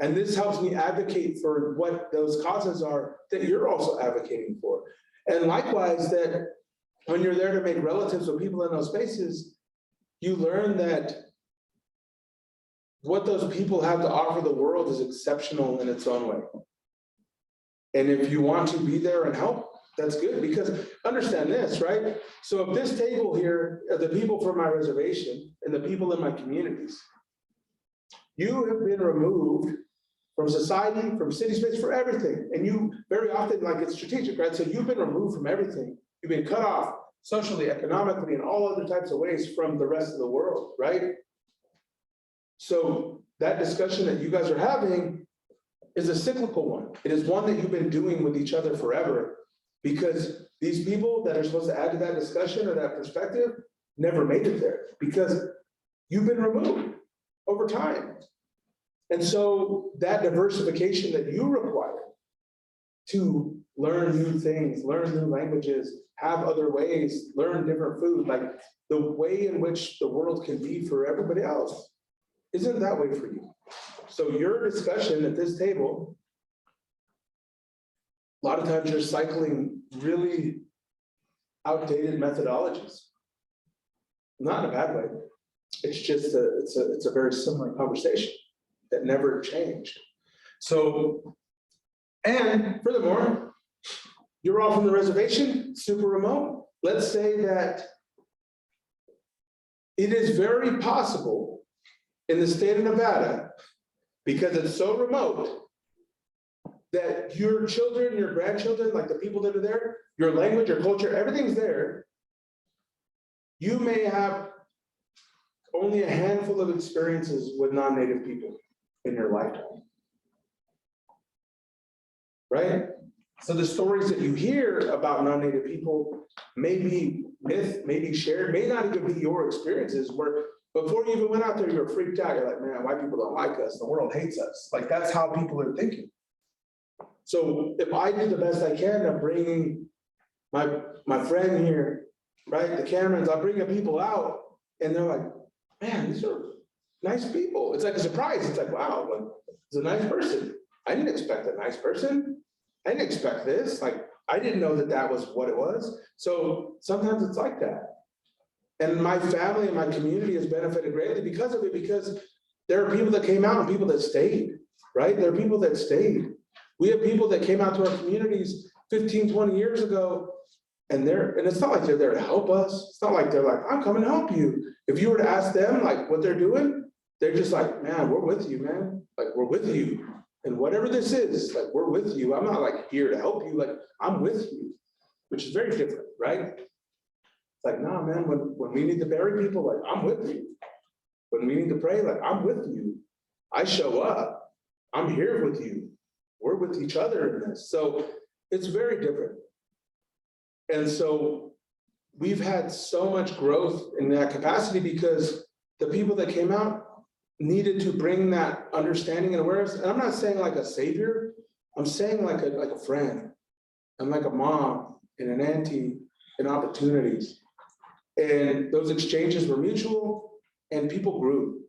And this helps me advocate for what those causes are that you're also advocating for. And likewise, that when you're there to make relatives with people in those spaces, you learn that what those people have to offer the world is exceptional in its own way. And if you want to be there and help, that's good, because understand this, right? So if this table here are the people from my reservation and the people in my communities, you have been removed from society, from city space, for everything. And you very often, like, it's strategic, right? So you've been removed from everything. You've been cut off socially, economically, and all other types of ways from the rest of the world, right? So that discussion that you guys are having is a cyclical one. It is one that you've been doing with each other forever, because these people that are supposed to add to that discussion or that perspective never made it there, because you've been removed over time. And so that diversification that you require to learn new things, learn new languages, have other ways, learn different food, like the way in which the world can be for everybody else isn't that way for you. So your discussion at this table, a lot of times you're cycling really outdated methodologies. Not in a bad way. It's just it's a very similar conversation that never changed. So, and furthermore, you're all from the reservation, super remote. Let's say that it is very possible in the state of Nevada, because it's so remote, that your children, your grandchildren, like the people that are there, your language, your culture, everything's there. You may have only a handful of experiences with non-native people in your lifetime. Right? So the stories that you hear about non-native people may be myth, may be shared, may not even be your experiences, where before you even went out there, you were freaked out. You're like, man, white people don't like us. The world hates us. Like, that's how people are thinking. So if I do the best I can of bringing my friend here, right, the Camerons, I'm bringing people out, and they're like, man, these are nice people. It's like a surprise. It's like, wow, like, it's a nice person. I didn't expect a nice person. I didn't expect this. Like, I didn't know that that was what it was. So sometimes it's like that. And my family and my community has benefited greatly because of it, because there are people that came out and people that stayed, right? There are people that stayed. We have people that came out to our communities 15, 20 years ago, and it's not like they're there to help us. It's not like they're like, I'm coming to help you. If you were to ask them like what they're doing, they're just like, man, we're with you, man. Like, we're with you. And whatever this is, like, we're with you. I'm not like here to help you, like, I'm with you, which is very different, right? It's like, nah, man, when we need to bury people, like, I'm with you. When we need to pray, like, I'm with you. I show up. I'm here with you. We're with each other in this. So it's very different. And so we've had so much growth in that capacity because the people that came out needed to bring that understanding and awareness. And I'm not saying like a savior, I'm saying like a friend, and like a mom and an auntie and opportunities. And those exchanges were mutual and people grew.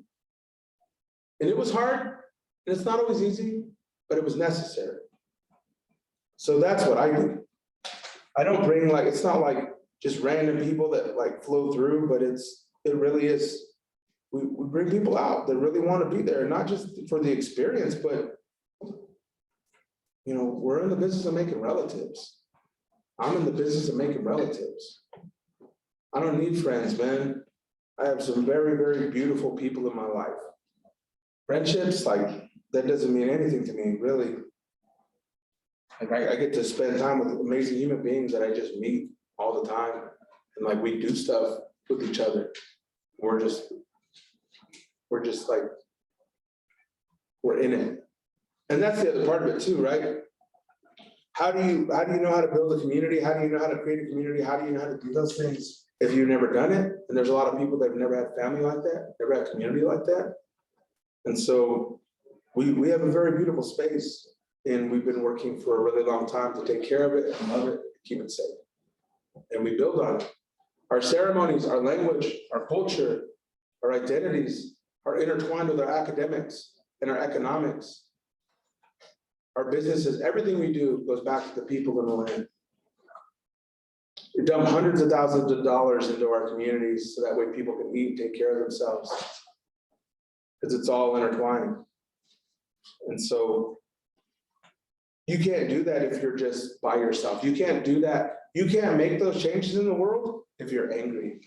And it was hard, and it's not always easy, but it was necessary. So that's what I do. I don't bring like, it's not like just random people that like flow through, but it really is. We bring people out that really want to be there, not just for the experience, but, you know, we're in the business of making relatives. I'm in the business of making relatives. I don't need friends, man. I have some very, very beautiful people in my life. Friendships, like, that doesn't mean anything to me, really. Like, I get to spend time with amazing human beings that I just meet all the time. And like, we do stuff with each other. We're just like, we're in it. And that's the other part of it too, right? How do you know how to build a community? How do you know how to create a community? How do you know how to do those things if you've never done it? And there's a lot of people that have never had family like that, never had community like that. And so we have a very beautiful space, and we've been working for a really long time to take care of it and love it, and keep it safe. And we build on it. Our ceremonies, our language, our culture, our identities are intertwined with our academics and our economics. Our businesses, everything we do goes back to the people in the land. We dump hundreds of thousands of dollars into our communities so that way people can eat, take care of themselves. Because it's all intertwined. And so you can't do that if you're just by yourself. You can't do that. You can't make those changes in the world if you're angry.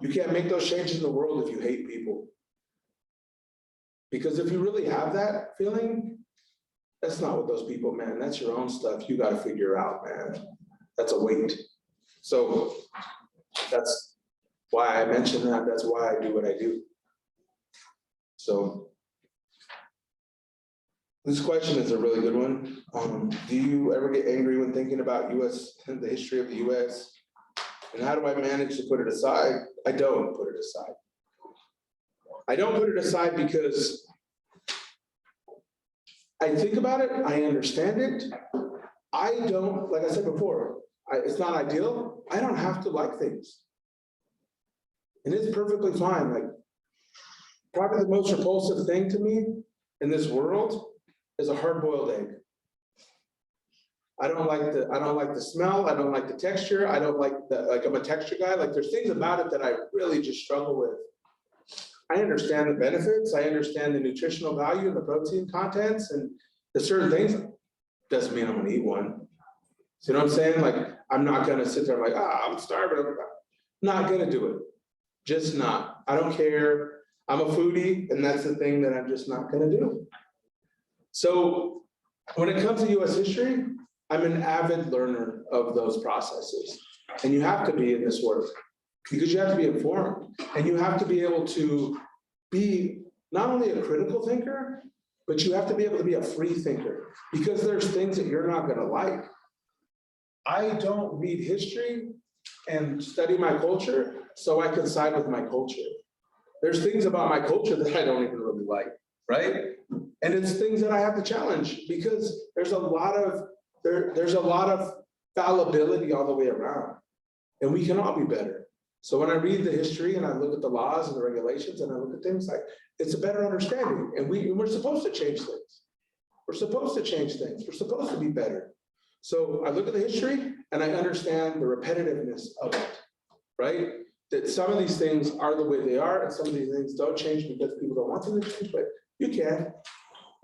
You can't make those changes in the world if you hate people. Because if you really have that feeling, that's not what those people, man, that's your own stuff. You got to figure out, man. That's a weight. So that's why I mention that. That's why I do what I do. So this question is a really good one. Do you ever get angry when thinking about US, the history of the US? And how do I manage to put it aside? I don't put it aside. I don't put it aside because I think about it, I understand it. I don't, like I said before, it's not ideal. I don't have to like things. And it's perfectly fine. Like, probably the most repulsive thing to me in this world is a hard-boiled egg. I don't like the smell. I don't like the texture. I don't like I'm a texture guy. Like, there's things about it that I really just struggle with. I understand the benefits. I understand the nutritional value and the protein contents and the certain things. Doesn't mean I'm gonna eat one. So you know what I'm saying? Like, I'm not gonna sit there like, I'm starving. I'm not gonna do it. Just not. I don't care. I'm a foodie, and that's the thing that I'm just not gonna do. So when it comes to US history, I'm an avid learner of those processes. And you have to be in this work because you have to be informed and you have to be able to be not only a critical thinker, but you have to be able to be a free thinker because there's things that you're not gonna like. I don't read history and study my culture so I can side with my culture. There's things about my culture that I don't even really like, right? And it's things that I have to challenge because there's a lot of fallibility all the way around. And we can all be better. So when I read the history and I look at the laws and the regulations and I look at things like, it's a better understanding. And we're supposed to change things. We're supposed to change things. We're supposed to be better. So I look at the history and I understand the repetitiveness of it, right? That some of these things are the way they are and some of these things don't change because people don't want them to change, but you can.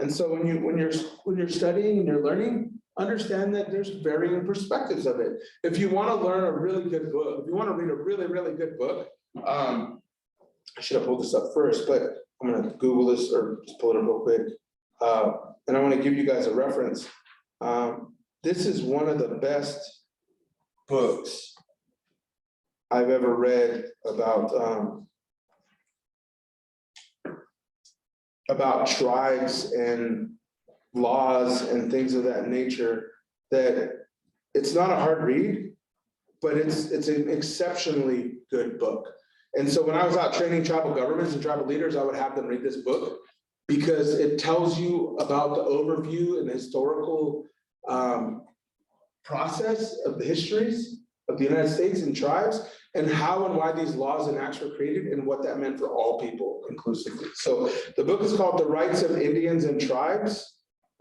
And so when you're studying and you're learning, understand that there's varying perspectives of it. If you want to learn a really good book, if you want to read a really, really good book, I should have pulled this up first, but I'm going to Google this or just pull it up real quick. And I want to give you guys a reference. This is one of the best books I've ever read about tribes and laws and things of that nature, that it's not a hard read, but it's an exceptionally good book. And so when I was out training tribal governments and tribal leaders, I would have them read this book because it tells you about the overview and the historical process of the histories of the United States and tribes and how and why these laws and acts were created and what that meant for all people inclusively. So the book is called The Rights of Indians and Tribes.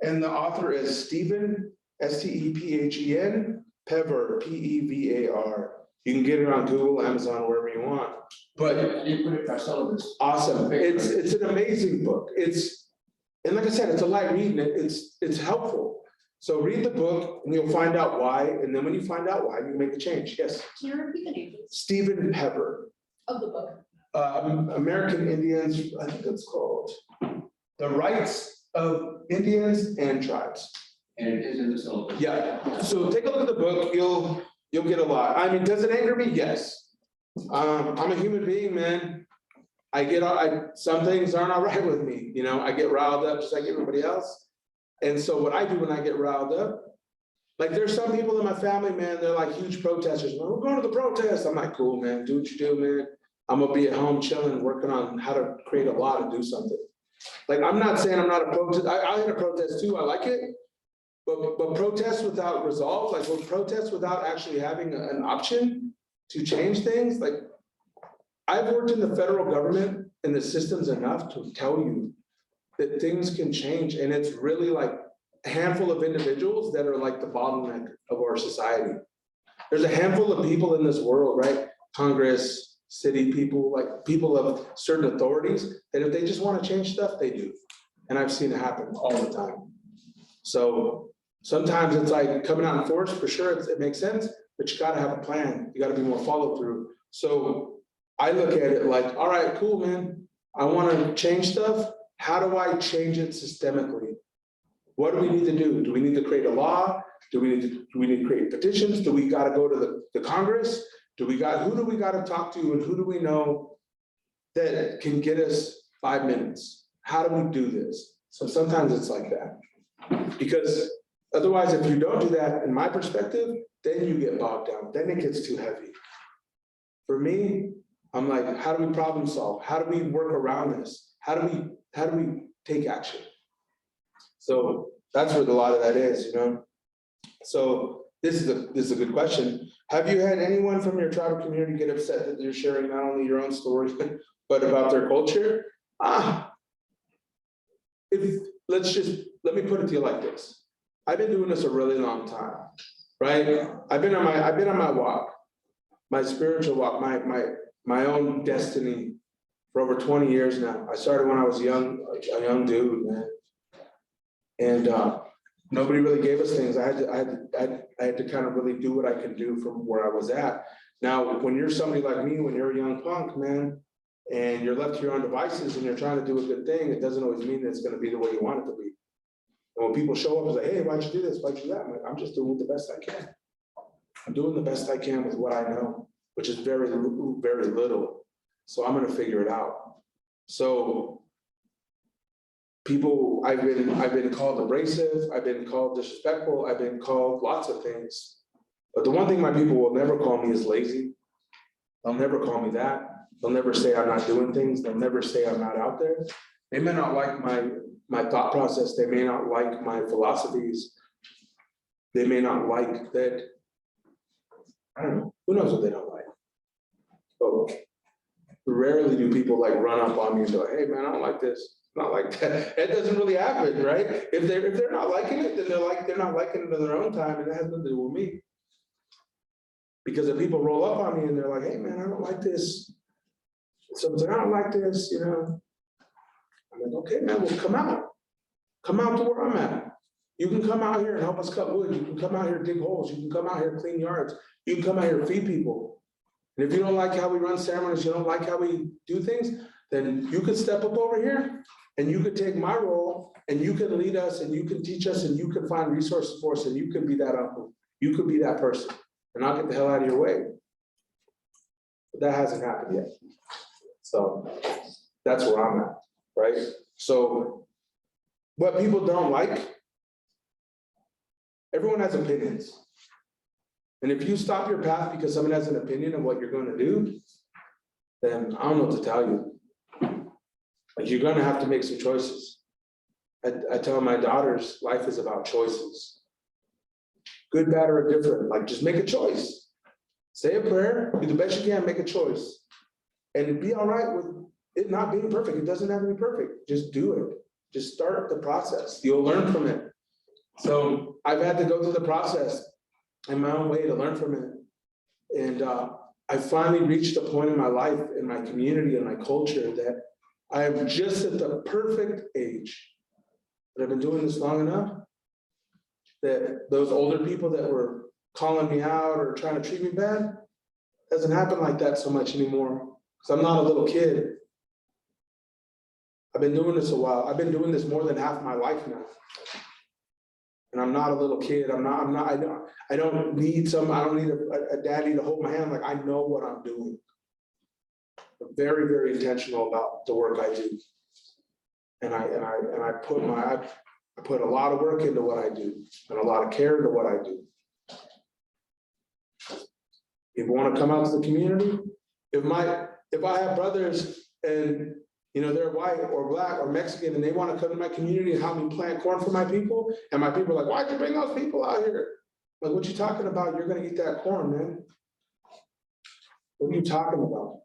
And the author is Stephen, S-T-E-P-H-E-N, Pever, P-E-V-A-R. You can get it on Google, Amazon, wherever you want. But I didn't put it in our syllabus. awesome. It's an amazing book. And like I said, it's a light read and it's helpful. So read the book and you'll find out why. And then when you find out why, you can make a change. Yes. Can you repeat the name, please, Stephen Pever. of the book? American Indians, I think it's called The Rights of Indians and Tribes. And it is in the syllabus. Yeah, so take a look at the book, you'll get a lot. I mean, does it anger me? Yes. I'm a human being, man. Some things aren't all right with me, you know, I get riled up just like everybody else. And so what I do when I get riled up, like there's some people in my family, man, they're like huge protesters. Man, we're going to the protest. I'm like, cool, man, do what you do, man. I'm gonna be at home chilling, working on how to create a law to do something. Like, I'm not saying I'm not a protest. I had a protest too, I like it. But protests without resolve, like with protests without actually having an option to change things, like I've worked in the federal government and the systems enough to tell you that things can change. And it's really like a handful of individuals that are like the bottleneck of our society. There's a handful of people in this world, right? Congress, city people, like people of certain authorities, that if they just want to change stuff, they do. And I've seen it happen all the time. So sometimes it's like coming out in force, for sure, it makes sense, but you gotta have a plan. You gotta be more follow through. So I look at it like, all right, cool, man. I wanna change stuff. How do I change it systemically? What do we need to do? Do we need to create a law? Do we need to create petitions? Do we gotta go to the Congress? Who do we gotta talk to and who do we know that can get us 5 minutes? How do we do this? So sometimes it's like that. Because otherwise, if you don't do that, in my perspective, then you get bogged down, then it gets too heavy. For me, I'm like, how do we problem solve? How do we work around this? How do we take action? So that's what a lot of that is, you know? So this is a good question. Have you had anyone from your tribal community get upset that you're sharing not only your own story, but about their culture? Let me put it to you like this. I've been doing this a really long time, right? I've been on my walk, my spiritual walk, my own destiny for over 20 years now. I started when I was a young dude, man. And nobody really gave us things. I had to kind of really do what I can do from where I was at. Now, when you're somebody like me, when you're a young punk, man, and you're left to your own devices and you're trying to do a good thing, it doesn't always mean that it's going to be the way you want it to be. And when people show up and say, hey, why'd you do this? Why'd you do that? I'm like, I'm just doing the best I can. I'm doing the best I can with what I know, which is very, very little. So I'm gonna figure it out. So people, I've been called abrasive, I've been called disrespectful, I've been called lots of things. But the one thing my people will never call me is lazy. They'll never call me that. They'll never say I'm not doing things. They'll never say I'm not out there. They may not like my thought process. They may not like my philosophies. They may not like that. I don't know. Who knows what they don't like? But rarely do people like run up on me and go, hey man, I don't like this. Not like that. It doesn't really happen, right? If they're not liking it, then they're not liking it in their own time, and it has nothing to do with me. Because if people roll up on me and they're like, hey man, I don't like this. Someone's like, I don't like this, you know. I'm like, okay, man, well, come out. Come out to where I'm at. You can come out here and help us cut wood. You can come out here and dig holes. You can come out here and clean yards. You can come out here and feed people. And if you don't like how we run ceremonies, you don't like how we do things, then you could step up over here and you could take my role and you can lead us and you can teach us and you can find resources for us and you could be that uncle. You could be that person and I'll get the hell out of your way. But that hasn't happened yet. So that's where I'm at, right? So what people don't like, everyone has opinions. And if you stop your path because someone has an opinion of what you're going to do, then I don't know what to tell you. Like you're going to have to make some choices. I tell my daughters, life is about choices. Good, bad, or indifferent. Like just make a choice. Say a prayer, do the best you can, make a choice. And be all right with it not being perfect. It doesn't have to be perfect. Just do it. Just start the process. You'll learn from it. So I've had to go through the process in my own way to learn from it. And I finally reached a point in my life, in my community, and my culture that I am just at the perfect age. But I've been doing this long enough that those older people that were calling me out or trying to treat me bad, doesn't happen like that so much anymore. Because I'm not a little kid. I've been doing this a while. I've been doing this more than half my life now. And I'm not a little kid. I don't need a daddy to hold my hand. Like I know what I'm doing. I'm very, very intentional about the work I do. And I put a lot of work into what I do and a lot of care into what I do. If you want to come out to the community, if I have brothers and they're white or black or Mexican and they want to come to my community and help me plant corn for my people, and my people are like, why'd you bring those people out here? Like, what you talking about? You're gonna eat that corn, man. What are you talking about?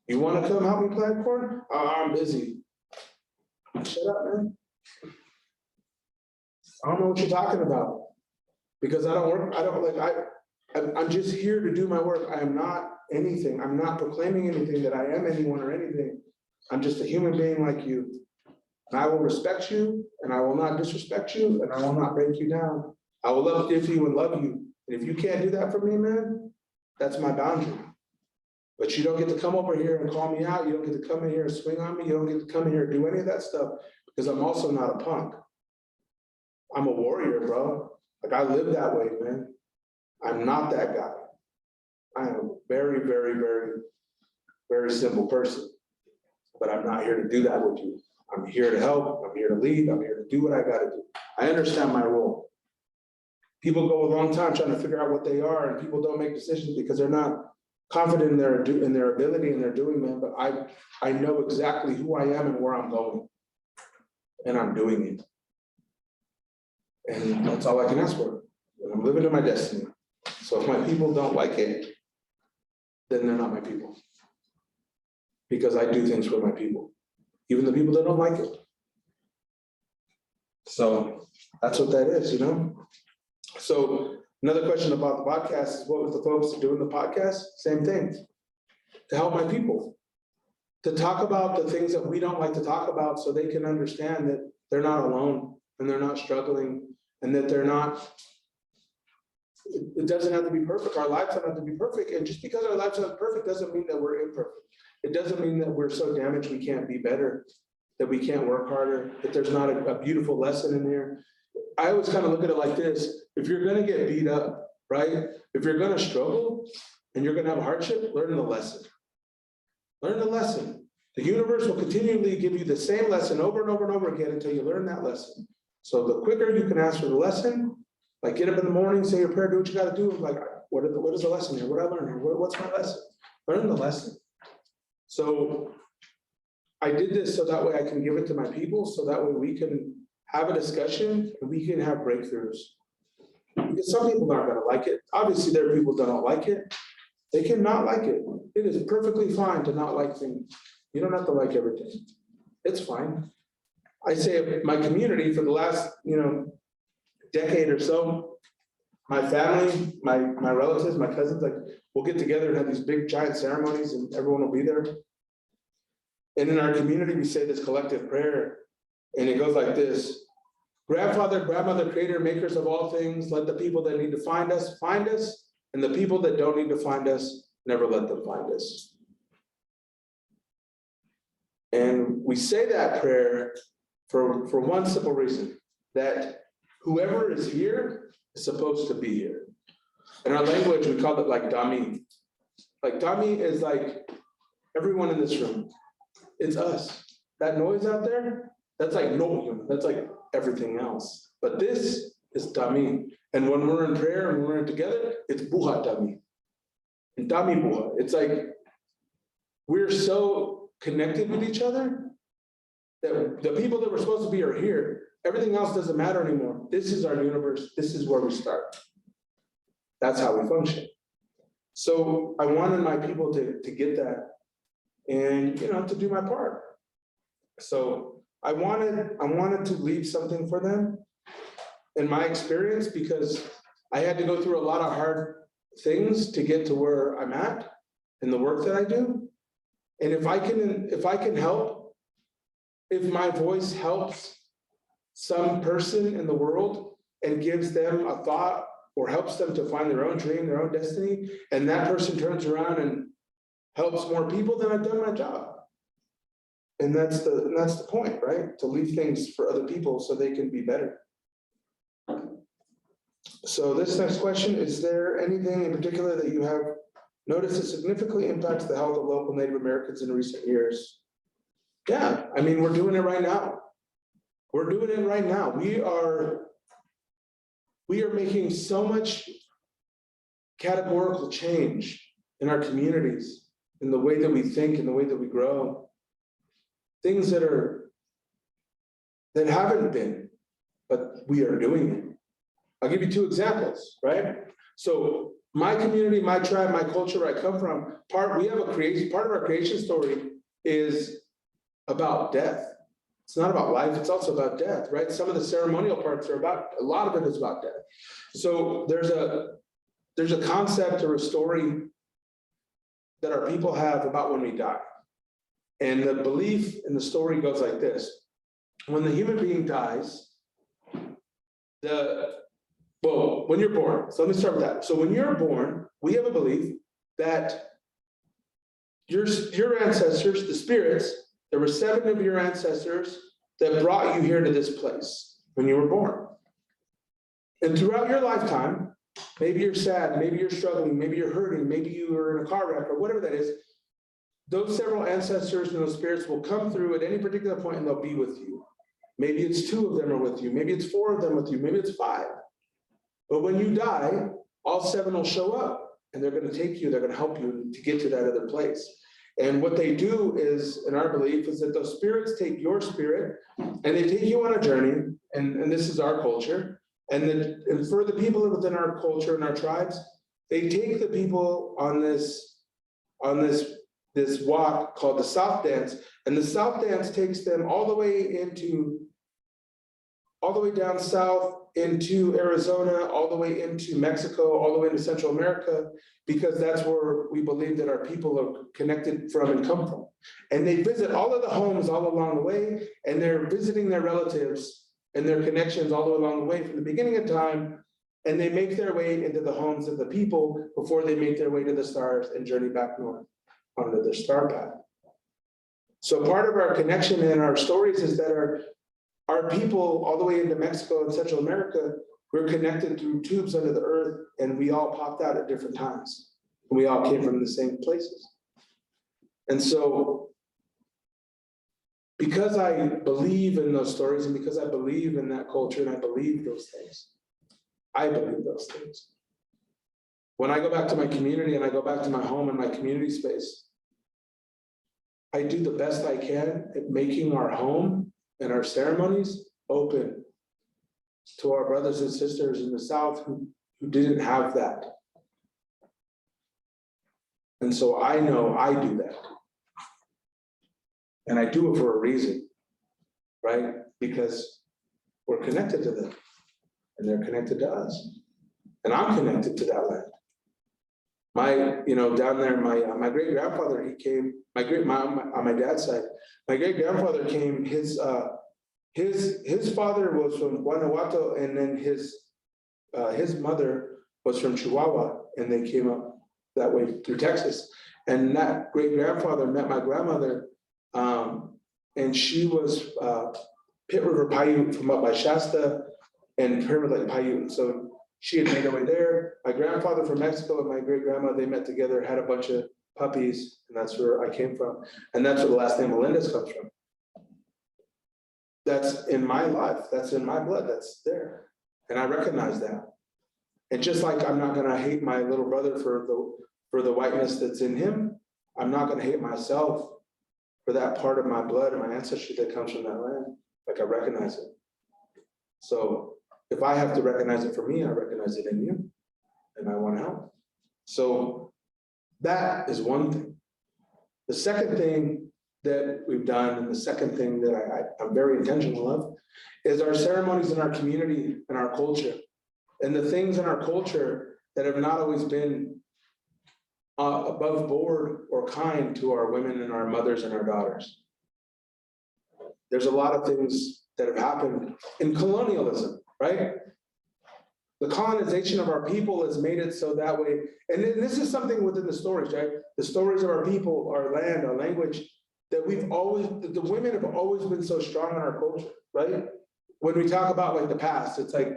You want to come help me plant corn? Oh, I'm busy. Shut up, man. I don't know what you're talking about. Because I'm just here to do my work. I am not anything. I'm not proclaiming anything that I am anyone or anything. I'm just a human being like you. And I will respect you, and I will not disrespect you, and I will not break you down. I will uplift you and love you. And if you can't do that for me, man, that's my boundary. But you don't get to come over here and call me out. You don't get to come in here and swing on me. You don't get to come in here and do any of that stuff because I'm also not a punk. I'm a warrior, bro. Like I live that way, man. I'm not that guy. I am a very, very, very, very simple person. But I'm not here to do that with you. I'm here to help. I'm here to lead. I'm here to do what I got to do. I understand my role. People go a long time trying to figure out what they are, and people don't make decisions because they're not confident in their ability and their doing, man. But I know exactly who I am and where I'm going, and I'm doing it. And that's all I can ask for. And I'm living to my destiny. So if my people don't like it, then they're not my people. Because I do things for my people, even the people that don't like it. So that's what that is, So another question about the podcast is, what was the focus of doing the podcast? Same thing, to help my people, to talk about the things that we don't like to talk about so they can understand that they're not alone and they're not struggling and that they're not, it doesn't have to be perfect. Our lives don't have to be perfect. And just because our lives aren't perfect doesn't mean that we're imperfect. It doesn't mean that we're so damaged we can't be better. that we can't work harder, that there's not a beautiful lesson in here. I always kind of look at it like this: if you're gonna get beat up, right? If you're gonna struggle and you're gonna have hardship, learn the lesson. Learn the lesson. The universe will continually give you the same lesson over and over and over again until you learn that lesson. So the quicker you can ask for the lesson, like get up in the morning, say your prayer, do what you gotta do, like, what is the lesson here? What did I learn here? What's my lesson? Learn the lesson. So I did this so that way I can give it to my people, so that way we can have a discussion and we can have breakthroughs. Because some people aren't gonna like it. Obviously, there are people that don't like it. They cannot like it. It is perfectly fine to not like things. You don't have to like everything. It's fine. I say my community for the last, decade or so, my family, my relatives, my cousins, like, we'll get together and have these big giant ceremonies and everyone will be there. And in our community, we say this collective prayer, and it goes like this: Grandfather, grandmother, creator, makers of all things, let the people that need to find us, and the people that don't need to find us, never let them find us. And we say that prayer for one simple reason, that whoever is here is supposed to be here. In our language, we call it like Dami. Like Dami is like everyone in this room. It's us. That noise out there, that's like no human. That's like everything else. But this is Dami. And when we're in prayer and we're in together, it's Buha Dami. And Dami Buha. It's like we're so connected with each other that the people that we're supposed to be are here. Everything else doesn't matter anymore. This is our universe. This is where we start. That's how we function. So I wanted my people to get that and, to do my part. So I wanted to leave something for them in my experience, because I had to go through a lot of hard things to get to where I'm at in the work that I do. And if I can help, if my voice helps some person in the world and gives them a thought or helps them to find their own dream, their own destiny, and that person turns around and helps more people, then I've done my job. And that's the point, right? To leave things for other people so they can be better. So this next question: is there anything in particular that you have noticed that significantly impacts the health of local Native Americans in recent years? Yeah, we're doing it right now. We're doing it right now. We are making so much categorical change in our communities, in the way that we think, in the way that we grow. Things that haven't been, but we are doing it. I'll give you two examples, right? So my community, my tribe, my culture, where I come from, part of our creation story is about death. It's not about life, it's also about death, right? Some of the ceremonial parts a lot of it is about death. So there's a concept or a story that our people have about when we die. And the belief in the story goes like this: when the human being dies, when you're born, so let me start with that. So when you're born, we have a belief that your ancestors, the spirits, there were 7 of your ancestors that brought you here to this place when you were born. And throughout your lifetime, maybe you're sad, maybe you're struggling, maybe you're hurting, maybe you were in a car wreck or whatever that is, those several ancestors and those spirits will come through at any particular point and they'll be with you. Maybe it's 2 of them are with you, maybe it's 4 of them with you, maybe it's 5. But when you die, all 7 will show up and they're going to take you, they're going to help you to get to that other place. And what they do is, in our belief, is that those spirits take your spirit and they take you on a journey, and this is our culture. And for the people within our culture and our tribes, they take the people on this walk called the South Dance, and the South Dance takes them all the way down south into Arizona, all the way into Mexico, all the way into Central America, because that's where we believe that our people are connected from and come from. And they visit all of the homes all along the way, and they're visiting their relatives and their connections all the way along the way from the beginning of time, and they make their way into the homes of the people before they make their way to the stars and journey back north onto their star path. So part of our connection and our stories is that our people all the way into Mexico and Central America, we're connected through tubes under the earth, and we all popped out at different times. And we all came from the same places. And so, because I believe in those stories and because I believe in that culture and I believe those things, when I go back to my community and I go back to my home and my community space, I do the best I can at making our home and our ceremonies open to our brothers and sisters in the South who didn't have that. And so I know I do that. And I do it for a reason, right? Because we're connected to them and they're connected to us. And I'm connected to that land. Down there, my great grandfather, he came, on my dad's side, my great grandfather came, his father was from Guanajuato, and then his mother was from Chihuahua, and they came up that way through Texas. And that great grandfather met my grandmother, and she was Pit River Paiute from up by Shasta and Pyramid Lake Paiute. So she had made her way there. My grandfather from Mexico and my great grandma, they met together, had a bunch of puppies, and that's where I came from. And that's where the last name Melendez comes from. That's in my life, that's in my blood, that's there. And I recognize that. And just like I'm not gonna hate my little brother for the whiteness that's in him, I'm not gonna hate myself for that part of my blood and my ancestry that comes from that land. Like, I recognize it. So if I have to recognize it for me, I recognize it in you, and I want to help. So that is one thing. The second thing that we've done, and the second thing that I'm very intentional of, is our ceremonies in our community and our culture, and the things in our culture that have not always been above board or kind to our women and our mothers and our daughters. There's a lot of things that have happened in colonialism, right? The colonization of our people has made it so that way, and this is something within the stories, right? The stories of our people, our land, our language, that the women have always been so strong in our culture, right? When we talk about like the past, it's like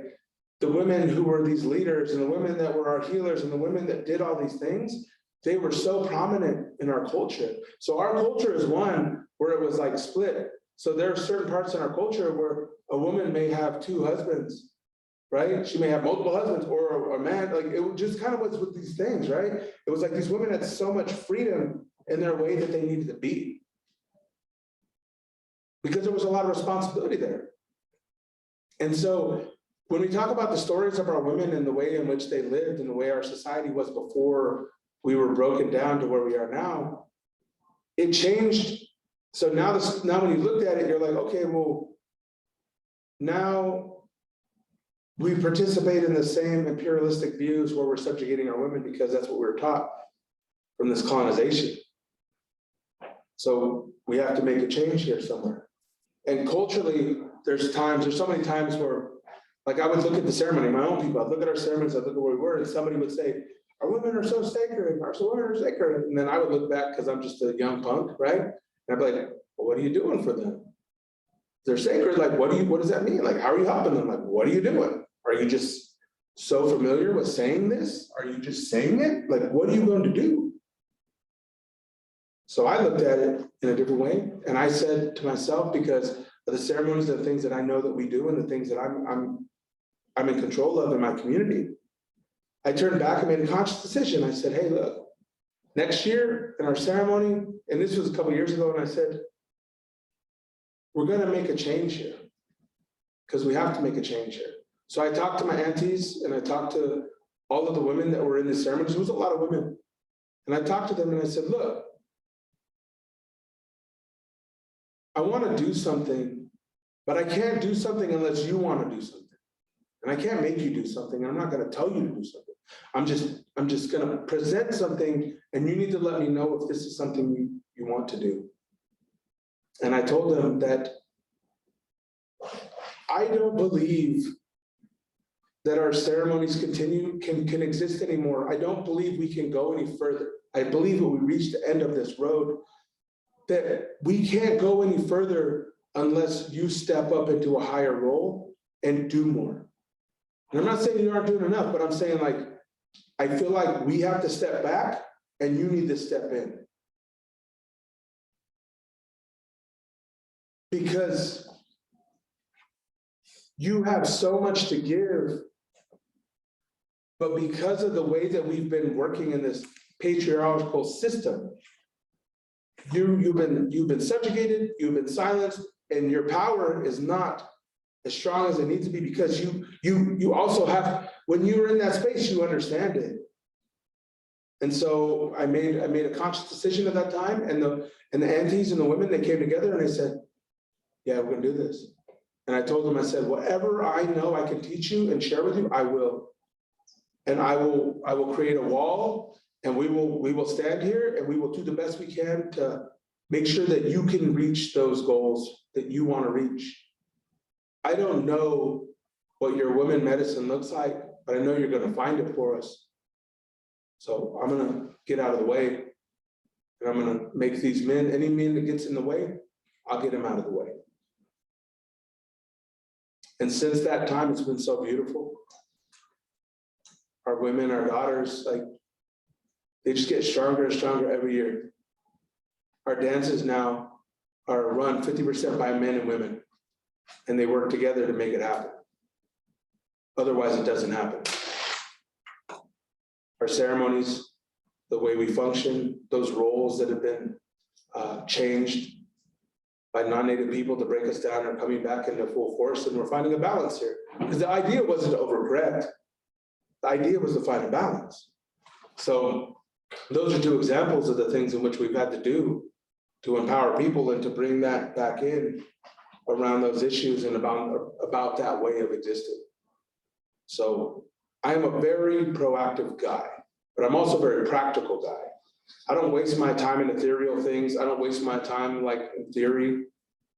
the women who were these leaders and the women that were our healers and the women that did all these things, they were so prominent in our culture. So our culture is one where it was like split. So there are certain parts in our culture where a woman may have two husbands, right? She may have multiple husbands, or a man, like it just kind of was with these things, right? It was like these women had so much freedom in their way that they needed to be. Because there was a lot of responsibility there. And so when we talk about the stories of our women and the way in which they lived and the way our society was before we were broken down to where we are now, it changed. So now when you looked at it, you're like, okay, well, now we participate in the same imperialistic views where we're subjugating our women because that's what we were taught from this colonization. So we have to make a change here somewhere. And culturally, there's so many times where, like, I would look at the ceremony, my own people, I'd look at our ceremonies, I'd look at where we were, and somebody would say, our women are so sacred, our women are sacred. And then I would look back because I'm just a young punk, right? And I'd be like, well, what are you doing for them? They're sacred, like, what does that mean? Like, how are you helping them? Like, what are you doing? Are you just so familiar with saying this? Are you just saying it? Like, what are you going to do? So I looked at it in a different way. And I said to myself, because of the ceremonies and the things that I know that we do and the things that I'm in control of in my community, I turned back and made a conscious decision. I said, hey, look, next year in our ceremony, and this was a couple of years ago, and I said, we're going to make a change here because we have to make a change here. So I talked to my aunties and I talked to all of the women that were in the ceremonies. There was a lot of women. And I talked to them and I said, look, I want to do something, but I can't do something unless you want to do something. And I can't make you do something. I'm not going to tell you to do something. I'm just going to present something, and you need to let me know if this is something you want to do. And I told them that I don't believe that our ceremonies can exist anymore. I don't believe we can go any further. I believe that we reached the end of this road. that we can't go any further unless you step up into a higher role and do more. And I'm not saying you aren't doing enough, but I'm saying like, I feel like we have to step back and you need to step in. Because you have so much to give, but because of the way that we've been working in this patriarchal system, you've been subjugated, you've been silenced, and your power is not as strong as it needs to be, because you also have, when you're in that space, you understand it. And so I made a conscious decision at that time, and the aunties and the women, they came together and they said, yeah, we're gonna do this. And I told them, I said, whatever I know I can teach you and share with you, I will. And I will create a wall, and we will stand here and we will do the best we can to make sure that you can reach those goals that you want to reach. I don't know what your women medicine looks like, but I know you're going to find it for us. So I'm going to get out of the way, and I'm going to make these men, any man that gets in the way, I'll get him out of the way. And since that time, it's been so beautiful. Our women, our daughters, like, they just get stronger and stronger every year. Our dances now are run 50% by men and women, and they work together to make it happen. Otherwise, it doesn't happen. Our ceremonies, the way we function, those roles that have been changed by non-native people to break us down are coming back into full force, and we're finding a balance here. Because the idea wasn't to overcorrect. The idea was to find a balance. So those are two examples of the things in which we've had to do to empower people and to bring that back in around those issues and about that way of existing. So I'm a very proactive guy, but I'm also a very practical guy. I don't waste my time in ethereal things. I don't waste my time like in theory.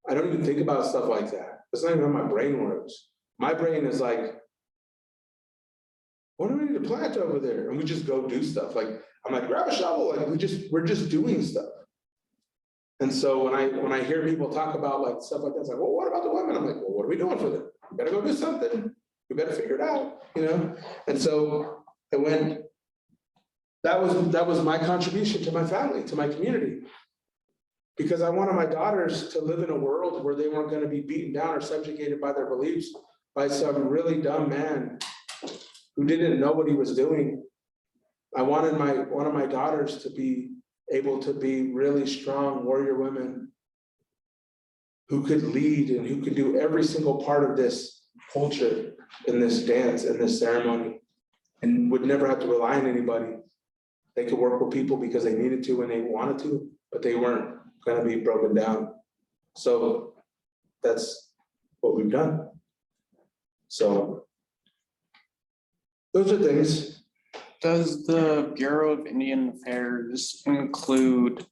I don't even think about stuff like that. That's not even how my brain works. My brain is like, what do we need to plant over there? And we just go do stuff. Like, I'm like, grab a shovel. Like, we're just doing stuff. And so when I hear people talk about like stuff like that, it's like, well, what about the women? I'm like, well, what are we doing for them? We better go do something. We better figure it out, you know? And so I went, that was my contribution to my family, to my community. Because I wanted my daughters to live in a world where they weren't going to be beaten down or subjugated by their beliefs by some really dumb man who didn't know what he was doing. I wanted one of my daughters to be able to be really strong warrior women who could lead and who could do every single part of this culture, in this dance, in this ceremony, and would never have to rely on anybody. They could work with people because they needed to and they wanted to, but they weren't going to be broken down. So that's what we've done. So those are things. Does the Bureau of Indian Affairs include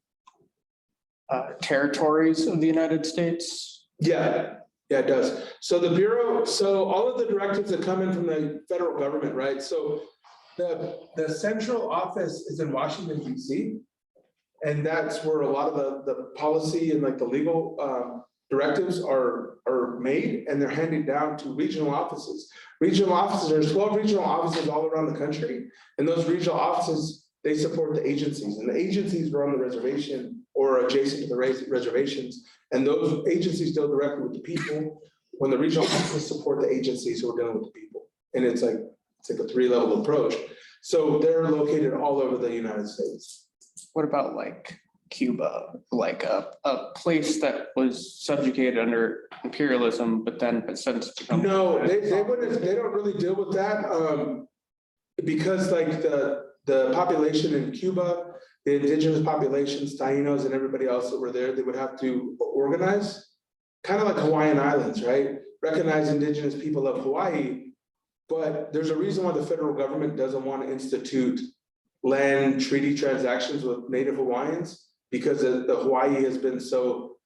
territories of the United States? Yeah, it does. So the Bureau, so all of the directives that come in from the federal government, right? So the central office is in Washington, DC. And that's where a lot of the policy and like the legal directives are made, and they're handed down to regional offices. Regional offices, there's 12 regional offices all around the country. And those regional offices, they support the agencies, and the agencies are on the reservation or adjacent to the reservations. And those agencies deal directly with the people, when the regional offices support the agencies who are dealing with the people. And it's like a 3-level approach. So they're located all over the United States. What about like Cuba, like a place that was subjugated under imperialism, but then has since become? No, they don't really deal with that because like the population in Cuba, the indigenous populations, Tainos and everybody else that were there, they would have to organize, kind of like Hawaiian Islands, right? Recognize indigenous people of Hawaii, but there's a reason why the federal government doesn't want to institute land treaty transactions with Native Hawaiians, because the Hawaii has been so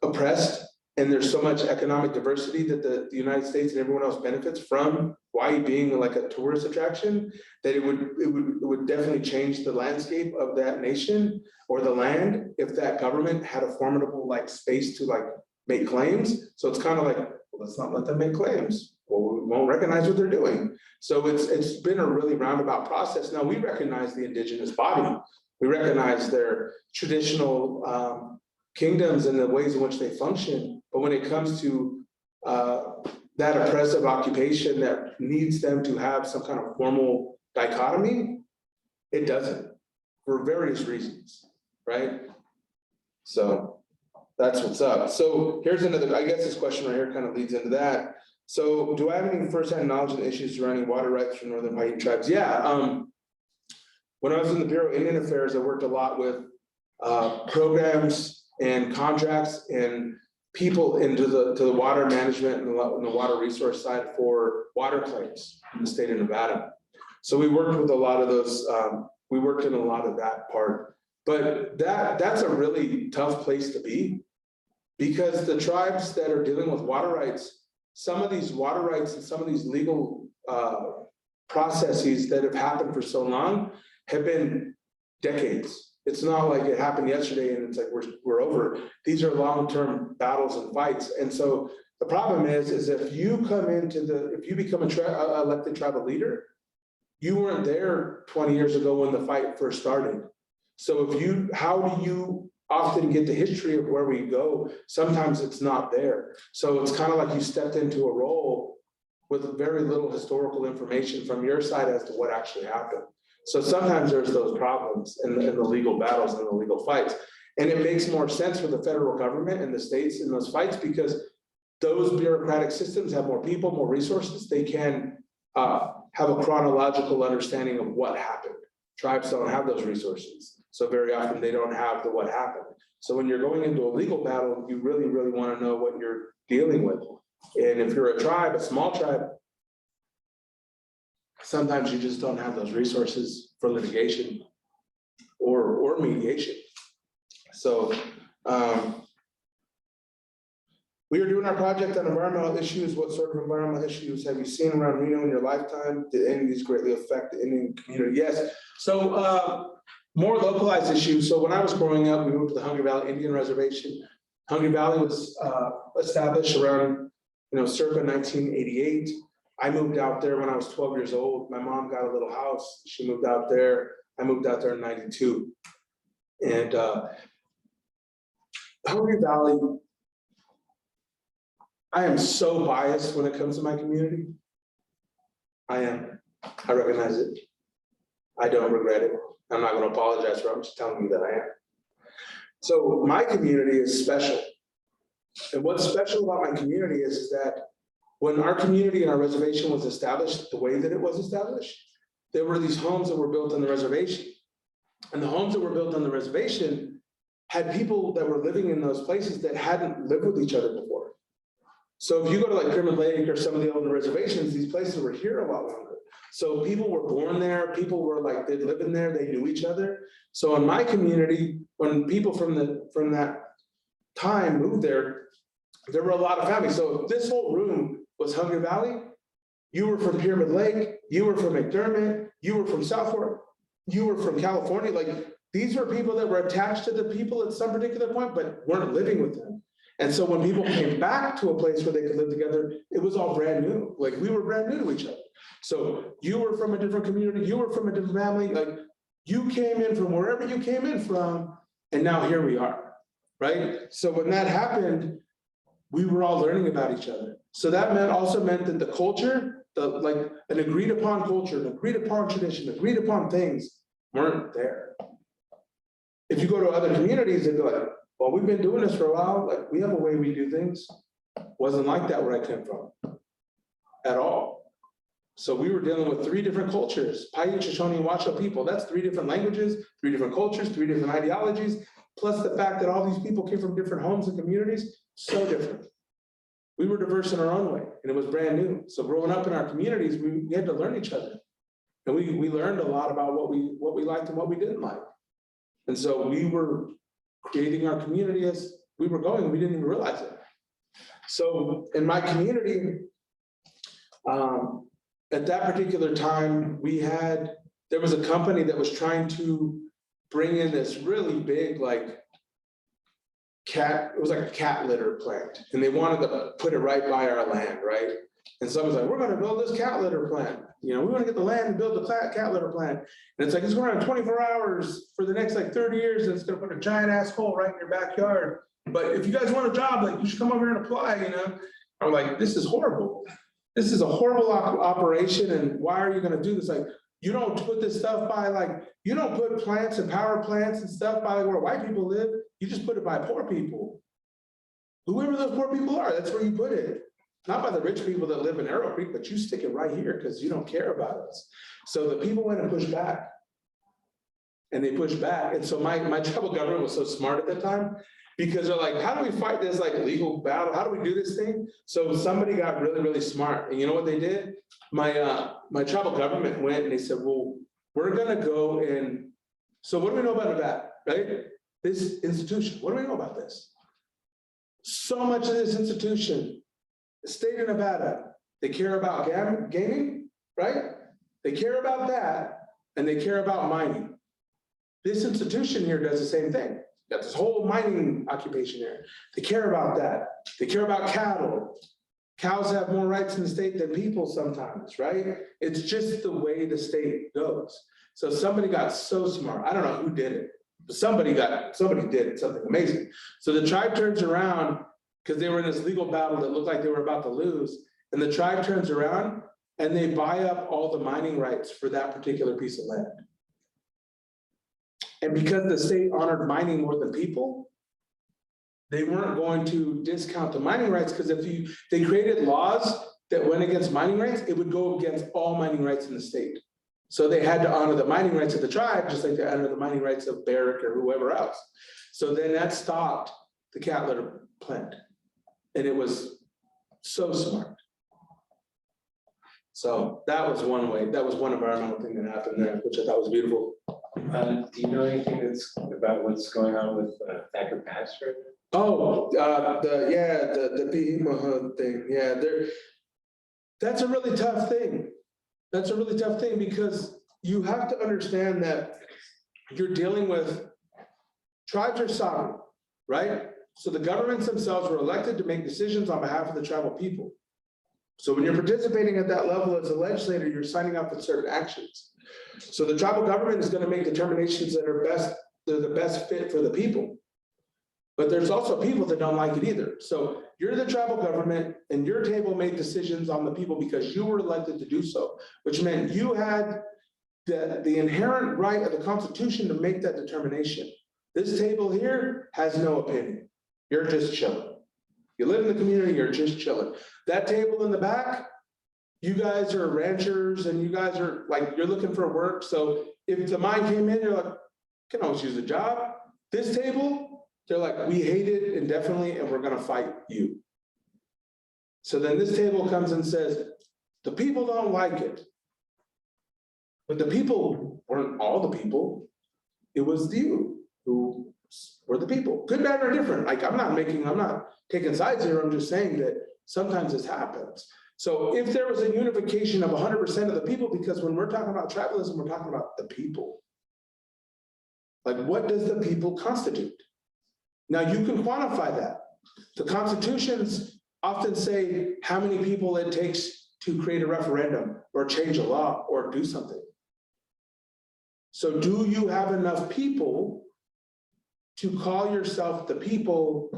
oppressed and there's so much economic diversity that the United States and everyone else benefits from Hawaii being like a tourist attraction, that it would definitely change the landscape of that nation or the land if that government had a formidable like space to like make claims. So it's kind of like, well, let's not let them make claims. Well, we won't recognize what they're doing. So it's been a really roundabout process. Now we recognize the indigenous body. We recognize their traditional kingdoms and the ways in which they function. But when it comes to that oppressive occupation that needs them to have some kind of formal dichotomy, it doesn't, for various reasons, right? So that's what's up. So here's another, I guess this question right here kind of leads into that. So do I have any firsthand knowledge of the issues surrounding water rights for Northern Hawaiian tribes? Yeah, when I was in the Bureau of Indian Affairs, I worked a lot with programs and contracts and people into the water management and the water resource side for water claims in the state of Nevada. So we worked with a lot of those, we worked in a lot of that part. But that's a really tough place to be, because the tribes that are dealing with water rights, some of these water rights and some of these legal processes that have happened for so long have been decades. It's not like it happened yesterday and it's like we're over. These are long-term battles and fights. And so the problem is if you come into if you become an elected tribal leader, you weren't there 20 years ago when the fight first started. So how do you often get the history of where we go? Sometimes it's not there. So it's kind of like you stepped into a role with very little historical information from your side as to what actually happened. So sometimes there's those problems in the legal battles and the legal fights. And it makes more sense for the federal government and the states in those fights, because those bureaucratic systems have more people, more resources. They can have a chronological understanding of what happened. Tribes don't have those resources. So very often they don't have the what happened. So when you're going into a legal battle, you really, really want to know what you're dealing with. And if you're a tribe, a small tribe, sometimes you just don't have those resources for litigation or mediation. So we are doing our project on environmental issues. What sort of environmental issues have you seen around Reno in your lifetime? Did any of these greatly affect the Indian community? Yes. So more localized issues. So when I was growing up, we moved to the Hungry Valley Indian Reservation. Hungry Valley was established around, circa 1988. I moved out there when I was 12 years old. My mom got a little house. She moved out there. I moved out there in 92. And Hungry Valley, I am so biased when it comes to my community. I am. I recognize it. I don't regret it. I'm not going to apologize for it. I'm just telling you that I am. So my community is special. And what's special about my community is that when our community and our reservation was established the way that it was established, there were these homes that were built on the reservation. And the homes that were built on the reservation had people that were living in those places that hadn't lived with each other before. So if you go to like Pyramid Lake or some of the older reservations, these places were here a lot longer. So people were born there, people were like, they'd live in there, they knew each other. So in my community, when people from that time moved there were a lot of families. So if this whole room was Hungry Valley, you were from Pyramid Lake, you were from McDermott, you were from South Fork, you were from California. Like these were people that were attached to the people at some particular point, but weren't living with them. And so when people came back to a place where they could live together, it was all brand new. Like we were brand new to each other. So you were from a different community, you were from a different family, like you came in from wherever you came in from, and now here we are, right? So when that happened, we were all learning about each other. So that also meant that the culture, like an agreed upon culture, an agreed upon tradition, agreed upon things weren't there. If you go to other communities, they'd be like, well, we've been doing this for a while. Like we have a way we do things. Wasn't like that where I came from at all. So we were dealing with 3 different cultures, Paiute, Shoshone, and Washoe people. That's 3 different languages, 3 different cultures, 3 different ideologies, plus the fact that all these people came from different homes and communities, so different. We were diverse in our own way, and it was brand new. So growing up in our communities, we had to learn each other. And we learned a lot about what we liked and what we didn't like. And so we were creating our community as we were going, we didn't even realize it. So in my community, at that particular time, there was a company that was trying to bring in this really big, like, it was like a cat litter plant, and they wanted to put it right by our land, right? And someone's like, we're gonna build this cat litter plant. We wanna get the land and build the cat litter plant. And it's like, it's gonna run 24 hours for the next like 30 years, and it's gonna put a giant ass hole right in your backyard. But if you guys want a job, like, you should come over here and apply, I'm like, this is horrible. This is a horrible operation, and why are you gonna do this? Like, you don't put this stuff by, like, you don't put plants and power plants and stuff by where white people live. You just put it by poor people. Whoever those poor people are, that's where you put it. Not by the rich people that live in Arrow Creek, but you stick it right here because you don't care about us. So the people went and pushed back. And they pushed back. And so my tribal government was so smart at that time, because they're like, how do we fight this like legal battle? How do we do this thing? So somebody got really, really smart. And you know what they did? My tribal government went and they said, well, we're gonna go and, so what do we know about Nevada, right? This institution, what do we know about this? So much of this institution, the state of Nevada, they care about gaming, right? They care about that, and they care about mining. This institution here does the same thing. Got this whole mining occupation here. They care about that. They care about cattle. Cows have more rights in the state than people sometimes, right? It's just the way the state goes. So somebody got so smart. I don't know who did it, but somebody did it, something amazing. So the tribe turns around, because they were in this legal battle that looked like they were about to lose, and the tribe turns around and they buy up all the mining rights for that particular piece of land. And because the state honored mining more than people, they weren't going to discount the mining rights, because they created laws that went against mining rights, it would go against all mining rights in the state. So they had to honor the mining rights of the tribe, just like they honor the mining rights of Barrick or whoever else. So then that stopped the cat litter plant. And it was so smart. So that was one way, that was one environmental thing that happened there, which I thought was beautiful. Do you know anything about what's going on with Thacker Pass right now? Oh, the behemoth thing, that's a really tough thing. That's a really tough thing, because you have to understand that you're dealing with tribes are sovereign, right? So the governments themselves were elected to make decisions on behalf of the tribal people. So when you're participating at that level as a legislator, you're signing up with certain actions. So the tribal government is going to make determinations that are they're the best fit for the people. But there's also people that don't like it either. So you're the tribal government, and your table made decisions on the people because you were elected to do so, which meant you had the inherent right of the Constitution to make that determination. This table here has no opinion. You're just chilling. You live in the community, you're just chilling. That table in the back, you guys are ranchers, and you guys are like, you're looking for work. So if the mine came in, you're like, can always use a job. This table, they're like, we hate it indefinitely, and we're gonna fight you. So then this table comes and says, the people don't like it. But the people weren't all the people. It was you who were the people, good, bad, or different. Like, I'm not taking sides here. I'm just saying that sometimes this happens. So if there was a unification of 100% of the people, because when we're talking about tribalism, we're talking about the people. Like, what does the people constitute? Now you can quantify that. The constitutions often say how many people it takes to create a referendum or change a law or do something. So do you have enough people to call yourself the people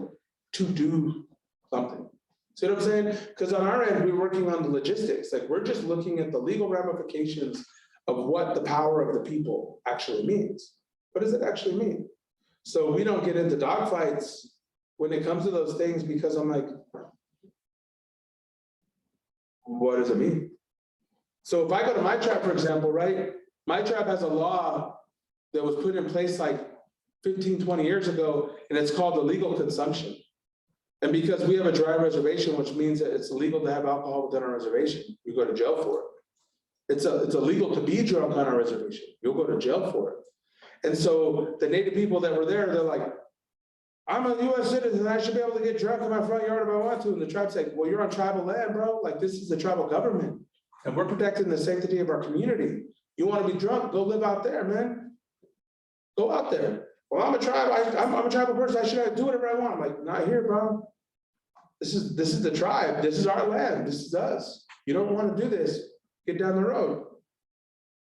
to do something? See what I'm saying? Because on our end, we're working on the logistics. Like, we're just looking at the legal ramifications of what the power of the people actually means. What does it actually mean? So we don't get into dogfights when it comes to those things, because I'm like, what does it mean? So if I go to my tribe, for example, right? My tribe has a law that was put in place like 15, 20 years ago, and it's called illegal consumption. And because we have a dry reservation, which means that it's illegal to have alcohol within our reservation, you go to jail for it. It's illegal to be drunk on our reservation. You'll go to jail for it. And so the Native people that were there, they're like, I'm a US citizen, I should be able to get drunk in my front yard if I want to. And the tribe's like, well, you're on tribal land, bro. Like, this is the tribal government. And we're protecting the sanctity of our community. You want to be drunk, go live out there, man. Go out there. Well, I'm a tribe, I'm a tribal person, I should do whatever I want. I'm like, not here, bro. This is the tribe, this is our land, this is us. You don't want to do this, get down the road.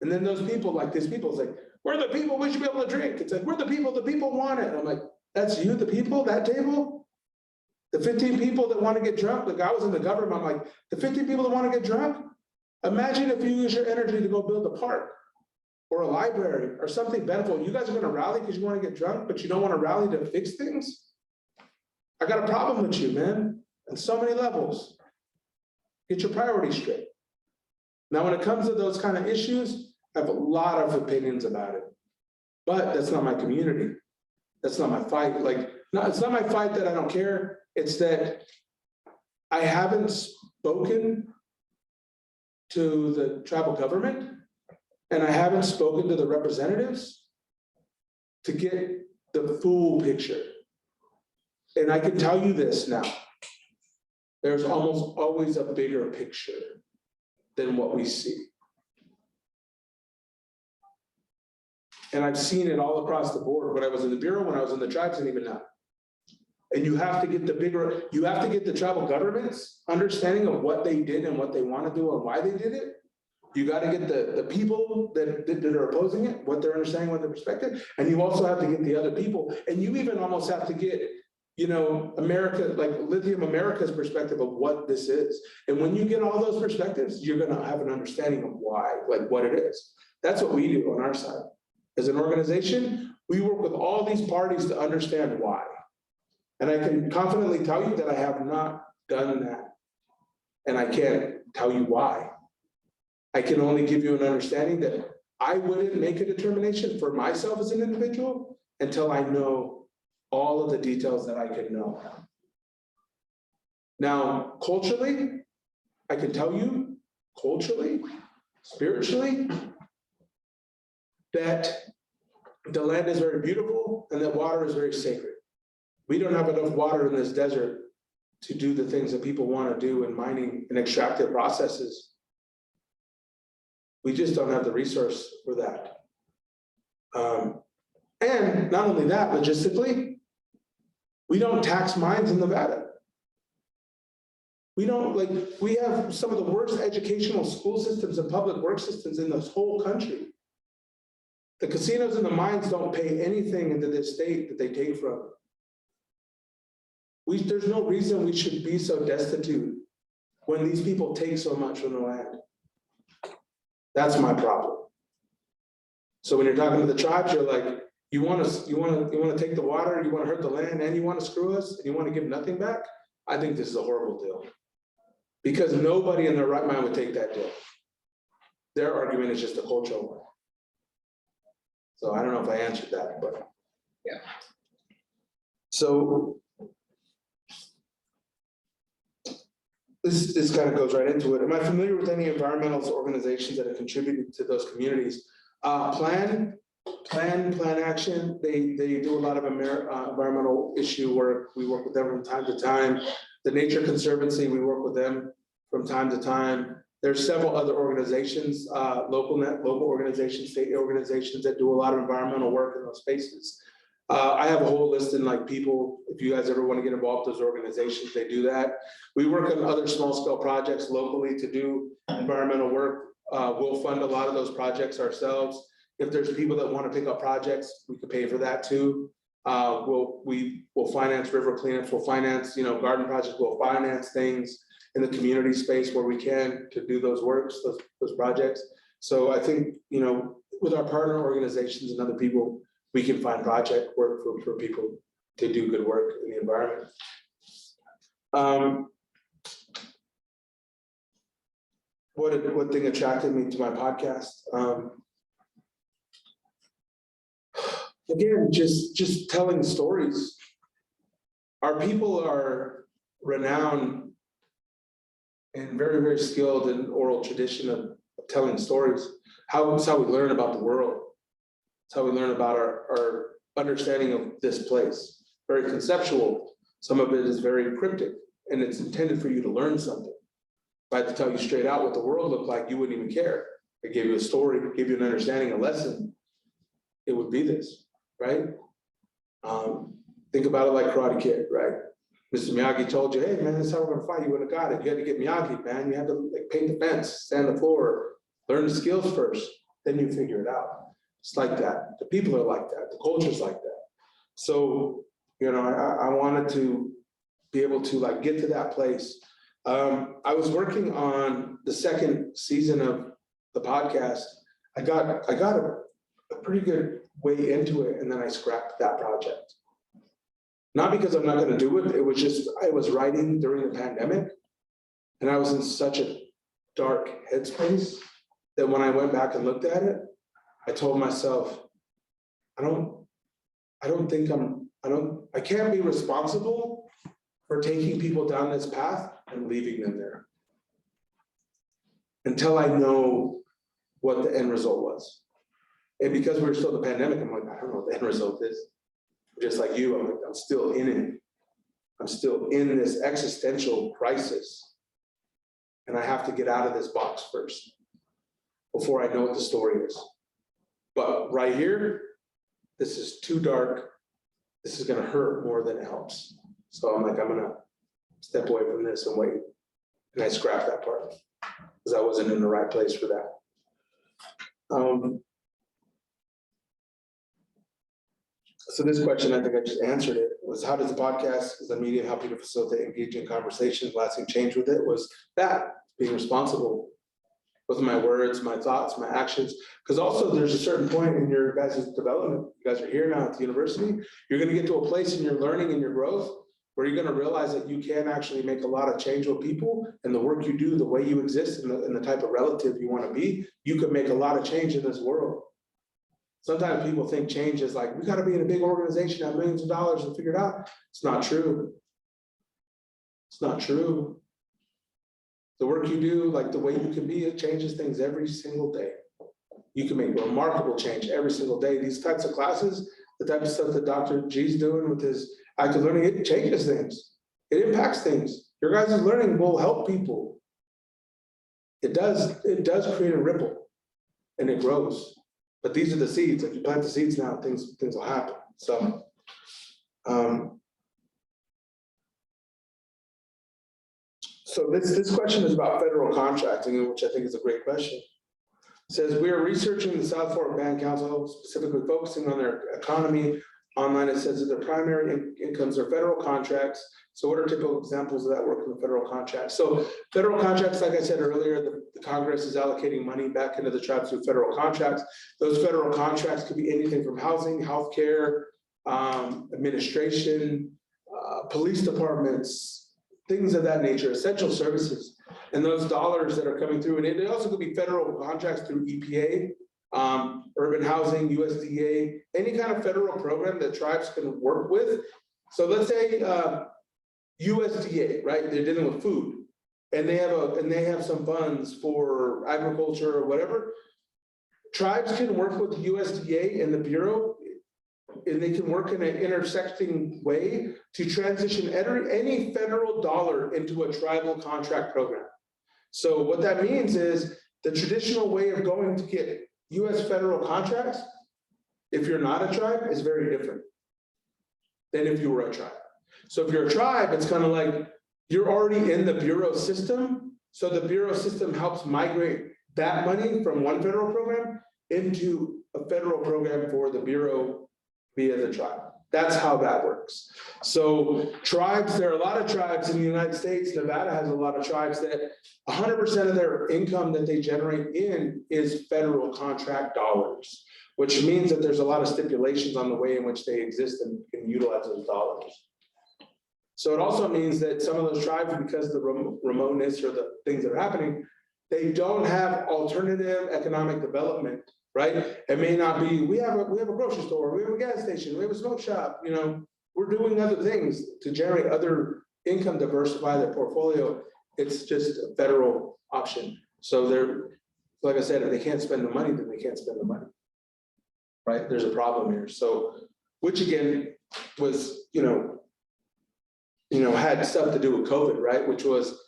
And then those people, like these people, it's like, we're the people, we should be able to drink. It's like, we're the people want it. And I'm like, that's you, the people, that table? The 15 people that want to get drunk, like I was in the government, I'm like, the 15 people that want to get drunk? Imagine if you use your energy to go build a park or a library or something beneficial. You guys are gonna rally because you want to get drunk, but you don't want to rally to fix things? I got a problem with you, man, on so many levels. Get your priorities straight. Now, when it comes to those kind of issues, I have a lot of opinions about it, but that's not my community. That's not my fight. Like, no, it's not my fight that I don't care. It's that I haven't spoken to the tribal government and I haven't spoken to the representatives to get the full picture. And I can tell you this now, there's almost always a bigger picture than what we see. And I've seen it all across the board, when I was in the Bureau, when I was in the tribes, and even now. And you have to get the tribal governments understanding of what they did and what they want to do and why they did it. You got to get the people that are opposing it, what they're understanding, what their perspective, and you also have to get the other people. And you even almost have to get, you know, America, like Lithium America's perspective of what this is. And when you get all those perspectives, you're going to have an understanding of why, like what it is. That's what we do on our side. As an organization, we work with all these parties to understand why. And I can confidently tell you that I have not done that. And I can't tell you why. I can only give you an understanding that I wouldn't make a determination for myself as an individual until I know all of the details that I can know. Now, culturally, I can tell you, culturally, spiritually, that the land is very beautiful and that water is very sacred. We don't have enough water in this desert to do the things that people want to do in mining and extractive processes. We just don't have the resource for that. And not only that, logistically, we don't tax mines in Nevada. We don't, like, we have some of the worst educational school systems and public work systems in this whole country. The casinos and the mines don't pay anything into this state that they take from. There's no reason we should be so destitute when these people take so much from the land. That's my problem. So when you're talking to the tribes, you're like, you want to take the water, you want to hurt the land, and you want to screw us, and you want to give nothing back? I think this is a horrible deal. Because nobody in their right mind would take that deal. Their argument is just a cultural one. So I don't know if I answered that, but yeah. So this kind of goes right into it. Am I familiar with any environmental organizations that have contributed to those communities? Plan Action, they do a lot of environmental issue work. We work with them from time to time. The Nature Conservancy, we work with them from time to time. There's several other organizations, local organizations, state organizations that do a lot of environmental work in those spaces. I have a whole list in like people, if you guys ever want to get involved with those organizations, they do that. We work on other small scale projects locally to do environmental work. We'll fund a lot of those projects ourselves. If there's people that want to pick up projects, we could pay for that too. We'll finance river cleanups, we'll finance, garden projects, we'll finance things in the community space where we can to do those works, those projects. So I think, with our partner organizations and other people, we can find project work for people to do good work in the environment. What thing attracted me to my podcast? Again, just telling stories. Our people are renowned and very, very skilled in oral tradition of telling stories. It's how we learn about the world. It's how we learn about our understanding of this place, very conceptual. Some of it is very cryptic, and it's intended for you to learn something. If I had to tell you straight out what the world looked like, you wouldn't even care. I gave you a story, give you an understanding, a lesson. It would be this, right? Think about it like Karate Kid, right? Mr. Miyagi told you, hey man, this is how we're gonna fight. You would have got it. You had to get Miyagi, man. You had to like paint the fence, stand the floor, learn the skills first, then you figure it out. It's like that. The people are like that. The culture's like that. So, you know, I wanted to be able to like get to that place. I was working on the second season of the podcast. I got a pretty good way into it, and then I scrapped that project. Not because I'm not gonna do it, it was just, I was writing during the pandemic, and I was in such a dark headspace that when I went back and looked at it, I told myself, I can't be responsible for taking people down this path and leaving them there until I know what the end result was. And because we're still in the pandemic, I'm like, I don't know what the end result is. Just like you, I'm still in it. I'm still in this existential crisis. And I have to get out of this box first before I know what the story is. But right here, this is too dark. This is gonna hurt more than it helps. So I'm like, I'm gonna step away from this and wait. And I scrapped that part because I wasn't in the right place for that. So this question, I think I just answered it, was how does the podcast as a medium help you to facilitate engaging conversations, lasting change with it? Was that being responsible with my words, my thoughts, my actions? Because also there's a certain point in your guys' development, you guys are here now at the university, you're gonna get to a place in your learning and your growth where you're gonna realize that you can actually make a lot of change with people, and the work you do, the way you exist, and the type of relative you wanna be, you can make a lot of change in this world. Sometimes people think change is like, we gotta be in a big organization, have millions of dollars and figure it out. It's not true. It's not true. The work you do, like the way you can be, it changes things every single day. You can make remarkable change every single day. These types of classes, the type of stuff that Dr. G's doing with his active learning, it changes things. It impacts things. Your guys' learning will help people. It does create a ripple and it grows. But these are the seeds. If you plant the seeds now, things will happen. So this question is about federal contracting, which I think is a great question. It says, we are researching the South Fork Band Council, specifically focusing on their economy. Online, it says that their primary incomes are federal contracts. So what are typical examples of that work in the federal contracts? So federal contracts, like I said earlier, the Congress is allocating money back into the tribes through federal contracts. Those federal contracts could be anything from housing, healthcare, administration, police departments, things of that nature, essential services. And those dollars that are coming through, and it also could be federal contracts through EPA, urban housing, USDA, any kind of federal program that tribes can work with. So let's say USDA, right? They're dealing with food, and they have some funds for agriculture or whatever. Tribes can work with USDA and the Bureau, and they can work in an intersecting way to transition any federal dollar into a tribal contract program. So what that means is the traditional way of going to get US federal contracts, if you're not a tribe, is very different than if you were a tribe. So if you're a tribe, it's kind of like you're already in the Bureau system. So the Bureau system helps migrate that money from one federal program into a federal program for the Bureau via the tribe. That's how that works. So tribes, there are a lot of tribes in the United States. Nevada has a lot of tribes that 100% of their income that they generate in is federal contract dollars, which means that there's a lot of stipulations on the way in which they exist and can utilize those dollars. So it also means that some of those tribes, because of the remoteness or the things that are happening, they don't have alternative economic development, right? It may not be, we have a grocery store, we have a gas station, we have a smoke shop, you know, we're doing other things to generate other income, diversify their portfolio. It's just a federal option. So they're, like I said, if they can't spend the money, then they can't spend the money, right? There's a problem here. So, which again, was, had stuff to do with COVID, right? Which was,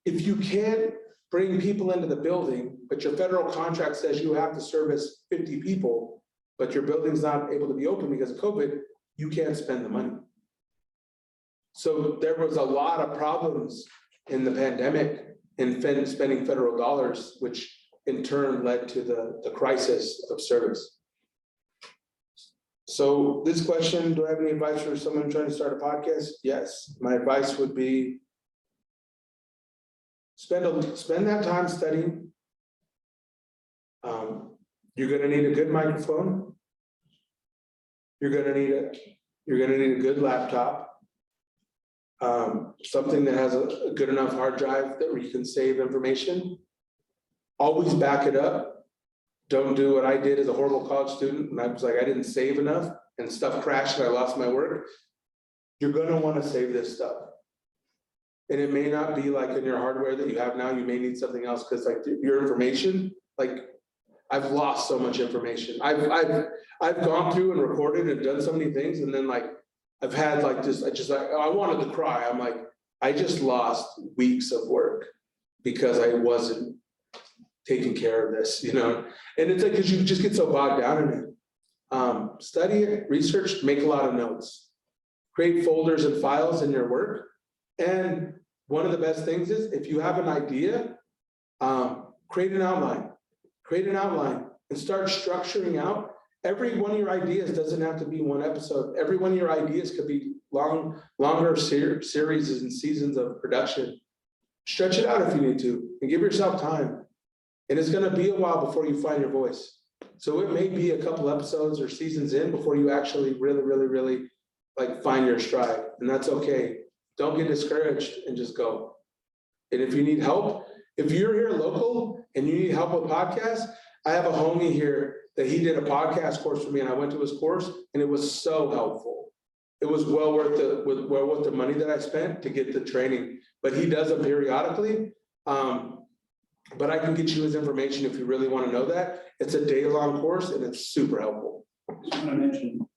if you can't bring people into the building, but your federal contract says you have to service 50 people, but your building's not able to be open because of COVID, you can't spend the money. So there was a lot of problems in the pandemic in spending federal dollars, which in turn led to the crisis of service. So this question, do I have any advice for someone trying to start a podcast? Yes, my advice would be spend that time studying. You're gonna need a good microphone. You're gonna need a good laptop. Something that has a good enough hard drive that where you can save information. Always back it up. Don't do what I did as a horrible college student, and I was like, I didn't save enough and stuff crashed and I lost my work. You're gonna wanna save this stuff. And it may not be like in your hardware that you have now, you may need something else, because like your information, like I've lost so much information. I've gone through and recorded and done so many things, and then like I've had like this, I wanted to cry. I'm like, I just lost weeks of work because I wasn't taking care of this, And it's like, because you just get so bogged down in it. Study it, research, make a lot of notes. Create folders and files in your work. And one of the best things is if you have an idea, create an outline. Create an outline and start structuring out. Every one of your ideas doesn't have to be one episode. Every one of your ideas could be longer series and seasons of production. Stretch it out if you need to, and give yourself time. And it's gonna be a while before you find your voice. So it may be a couple episodes or seasons in before you actually really like find your stride, and that's okay. Don't get discouraged and just go. And if you need help, if you're here local and you need help with podcasts, I have a homie here that he did a podcast course for me, and I went to his course and it was so helpful. It was well worth the money that I spent to get the training, but he does it periodically. But I can get you his information if you really want to know that. It's a day-long course and it's super helpful. Just want to mention,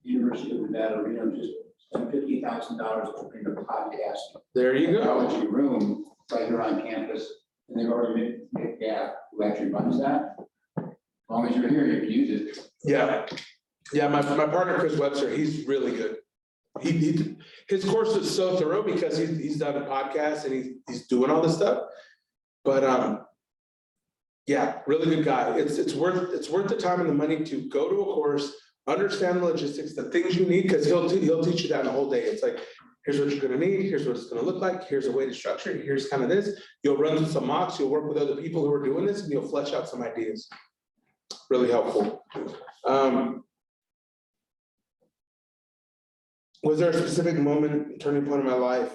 University of Nevada, Reno just spent $50,000 to bring a podcast. There you go. Technology room right here on campus, and they've already made who actually runs that. As long as you're here, you can use it. Yeah, my partner, Chris Webster, he's really good. His course is so thorough because he's done a podcast and he's doing all this stuff. But yeah, really good guy. It's worth the time and the money to go to a course, understand the logistics, the things you need, because he'll teach you that in a whole day. It's like, here's what you're gonna need, here's what it's gonna look like, here's a way to structure it, here's kind of this. You'll run through some mocks, you'll work with other people who are doing this, and you'll flesh out some ideas. Really helpful. Was there a specific moment, turning point in my life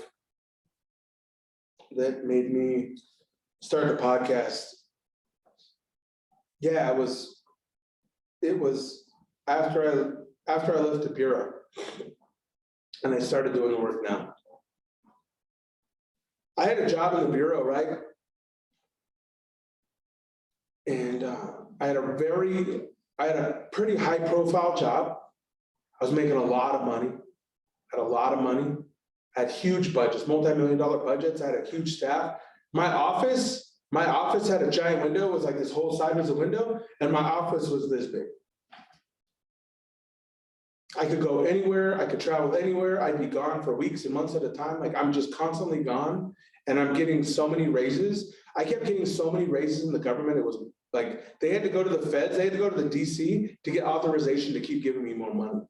that made me start a podcast? Yeah, it was after I left the Bureau and I started doing the work now. I had a job in the Bureau, right? And I had a pretty high profile job. I was making a lot of money, had huge budgets, multi-million-dollar budgets. I had a huge staff. My office had a giant window. It was like this whole side was a window, and my office was this big. I could go anywhere, I could travel anywhere. I'd be gone for weeks and months at a time. Like I'm just constantly gone, and I'm getting so many raises. I kept getting so many raises in the government. It was like they had to go to the feds, they had to go to the DC to get authorization to keep giving me more money.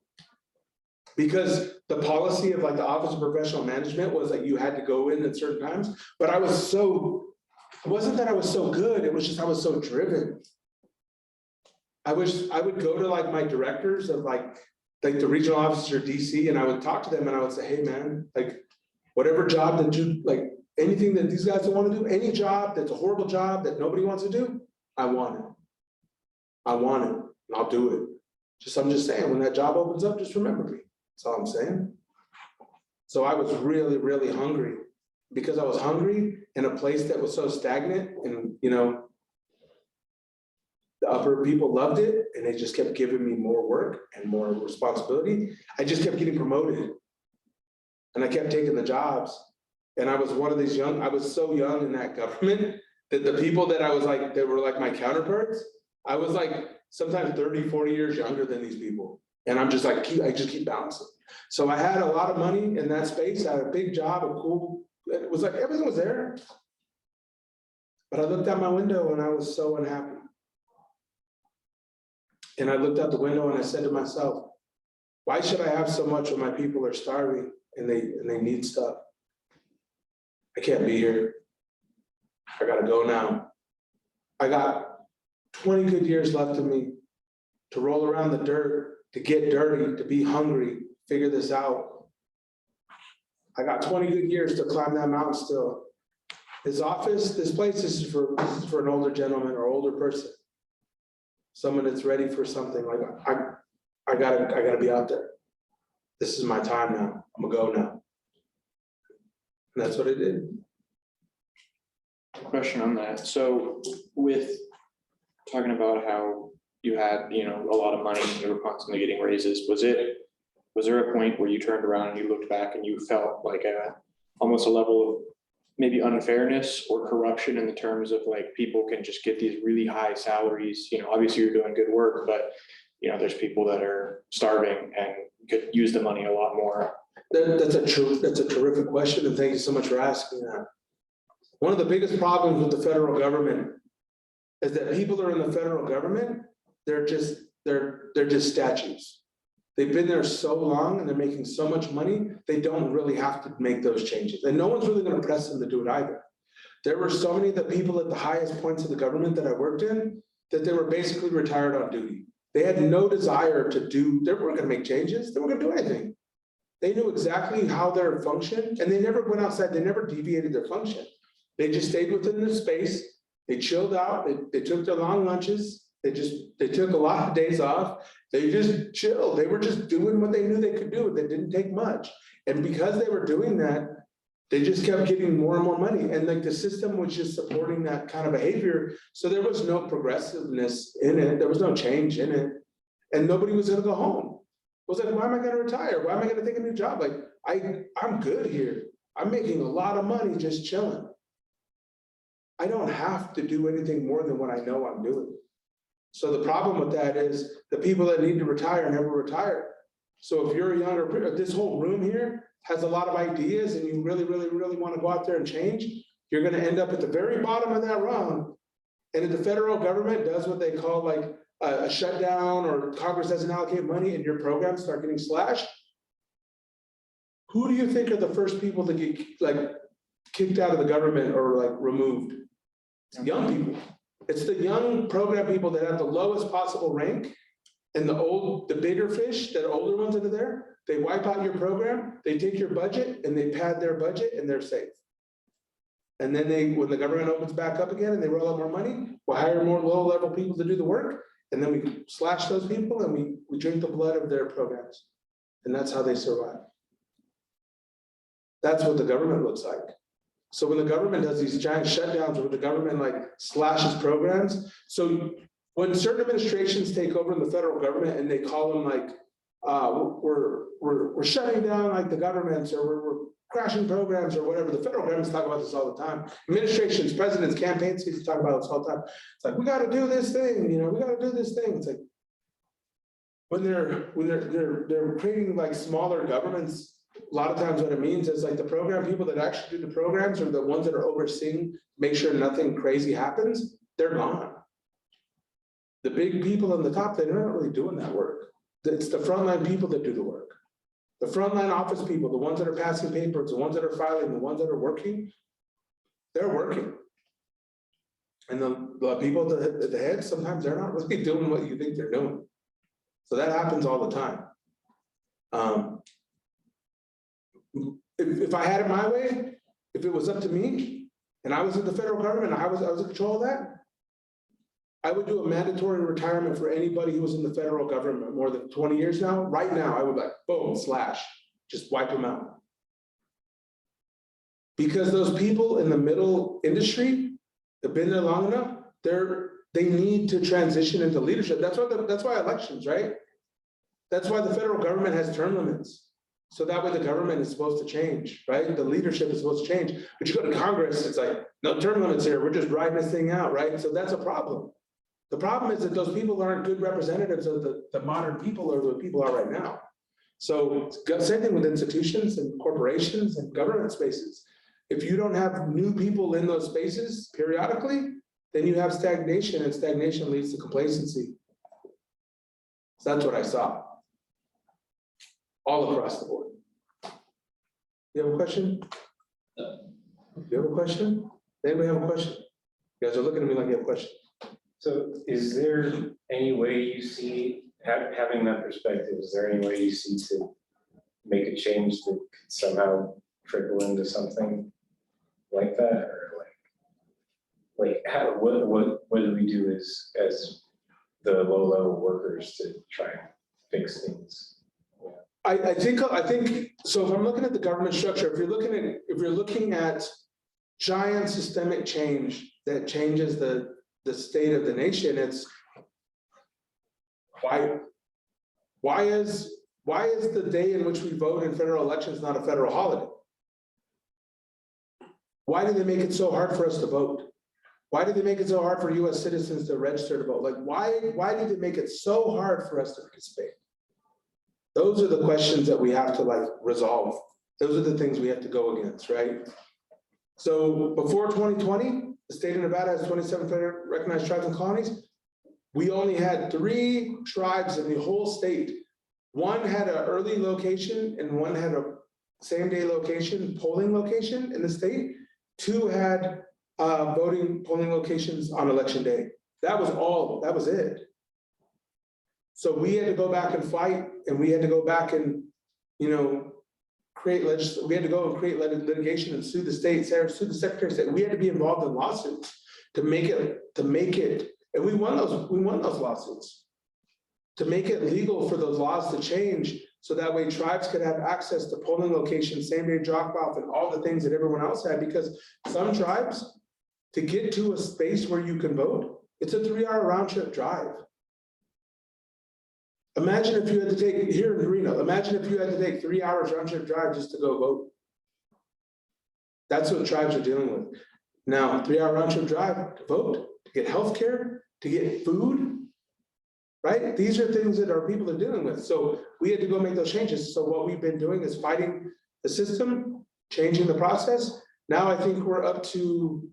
Because the policy of like the Office of Professional Management was that you had to go in at certain times, but it wasn't that I was so good, it was just I was so driven. I would go to like my directors of like the regional officer DC, and I would talk to them and I would say, hey man, like whatever job that you, like anything that these guys don't want to do, any job that's a horrible job that nobody wants to do, I want it. And I'll do it. I'm just saying, when that job opens up, just remember me. That's all I'm saying. So I was really, really hungry. Because I was hungry in a place that was so stagnant, and upper people loved it, and they just kept giving me more work and more responsibility. I just kept getting promoted. And I kept taking the jobs. And I was one of these I was so young in that government that the people that I was like, that were like my counterparts, I was like sometimes 30, 40 years younger than these people. And I'm just like, I just keep bouncing. So I had a lot of money in that space. I had a big job, a cool, it was like, everything was there. But I looked out my window and I was so unhappy. And I looked out the window and I said to myself, why should I have so much when my people are starving and they need stuff? I can't be here. I gotta go now. I got 20 good years left of me to roll around the dirt, to get dirty, to be hungry, figure this out. I got 20 good years to climb that mountain still. This office, this place, this is for an older gentleman or older person. Someone that's ready for something. Like I gotta be out there. This is my time now. I'm gonna go now. And that's what I did. Question on that. So with talking about how you had, you know, a lot of money and you were constantly getting raises, was there a point where you turned around and you looked back and you felt like almost a level of maybe unfairness or corruption in the terms of like people can just get these really high salaries? You know, obviously you're doing good work, but you know, there's people that are starving and could use the money a lot more. That's a terrific question, and thank you so much for asking that. One of the biggest problems with the federal government is that people that are in the federal government, they're just statues. They've been there so long and they're making so much money, they don't really have to make those changes. And no one's really going to press them to do it either. There were so many of the people at the highest points of the government that I worked in that they were basically retired on duty. They had no desire to they weren't going to make changes. They weren't going to do anything. They knew exactly how their function, and they never went outside. They never deviated their function. They just stayed within the space. They chilled out. They took their long lunches. They took a lot of days off. They just chilled. They were just doing what they knew they could do. That didn't take much. And because they were doing that, they just kept getting more and more money. And like the system was just supporting that kind of behavior. So there was no progressiveness in it. There was no change in it. And nobody was going to go home. It was like, why am I going to retire? Why am I going to take a new job? Like, I'm good here. I'm making a lot of money just chilling. I don't have to do anything more than what I know I'm doing. So the problem with that is the people that need to retire never retire. So if you're a younger, this whole room here has a lot of ideas and you really, really, really want to go out there and change, you're going to end up at the very bottom of that rung. And if the federal government does what they call like a shutdown, or Congress doesn't allocate money and your programs start getting slashed, who do you think are the first people to get like kicked out of the government or like removed? It's young people. It's the young program people that have the lowest possible rank, and the bigger fish, that older ones that are there, they wipe out your program, they take your budget and they pad their budget and they're safe. And then when the government opens back up again and they roll out more money, we'll hire more low-level people to do the work. And then we slash those people and we drink the blood of their programs. And that's how they survive. That's what the government looks like. So when the government does these giant shutdowns, or when the government like slashes programs, so when certain administrations take over in the federal government and they call them like, we're shutting down like the governments, or we're crashing programs or whatever. The federal government's talk about this all the time. Administrations, presidents, campaigns used to talk about this all the time. It's like, we got to do this thing, you know, we got to do this thing. It's like when they're creating like smaller governments, a lot of times what it means is like the program people that actually do the programs, or the ones that are overseeing, make sure nothing crazy happens, they're gone. The big people on the top, they're not really doing that work. It's the frontline people that do the work. The frontline office people, the ones that are passing papers, the ones that are filing, the ones that are working, they're working. And the people at the head, sometimes they're not really doing what you think they're doing. So that happens all the time. If I had it my way, if it was up to me, and I was in the federal government, I was in control of that, I would do a mandatory retirement for anybody who was in the federal government more than 20 years now. Right now, I would like, boom, slash, just wipe them out. Because those people in the middle industry have been there long enough, they're they need to transition into leadership. That's why elections, right? That's why the federal government has term limits. So that way the government is supposed to change, right? The leadership is supposed to change. But you go to Congress, it's like, no term limits here, we're just riding this thing out, right? So that's a problem. The problem is that those people aren't good representatives of the modern people or the people are right now. So same thing with institutions and corporations and government spaces. If you don't have new people in those spaces periodically, then you have stagnation, and stagnation leads to complacency. So that's what I saw. All across the board. You have a question? Do you have a question? Anybody have a question? You guys are looking at me like you have a question. So is there any way you see, having that perspective, is there any way you see to make a change that could somehow trickle into something like that? Or like how, what do we do as the low workers to try and fix things? I think, so if I'm looking at the government structure, if you're looking at giant systemic change that changes the state of the nation, it's why is the day in which we vote in federal elections not a federal holiday? Why do they make it so hard for us to vote? Why do they make it so hard for US citizens to register to vote? Like, why do they make it so hard for us to participate? Those are the questions that we have to like resolve. Those are the things we have to go against, right? So before 2020, the state of Nevada has 27 federal recognized tribes and colonies. We only had 3 tribes in the whole state. One had an early location and one had a same day location, polling location in the state. 2 had polling locations on election day. That was it. So we had to go back and fight, and we had to go back and, create litigation and sue the state, sue the Secretary of State. We had to be involved in lawsuits to make it, and we won those lawsuits to make it legal for those laws to change, so that way tribes could have access to polling locations, same day drop off, and all the things that everyone else had. Because some tribes, to get to a space where you can vote, it's a 3-hour round trip drive. Imagine if you had to take, here in Reno, imagine if you had to take 3 hours round trip drive just to go vote. That's what tribes are dealing with. Now, 3-hour round trip drive to vote, to get healthcare, to get food, right? These are things that our people are dealing with. So we had to go make those changes. So what we've been doing is fighting the system, changing the process. Now I think we're up to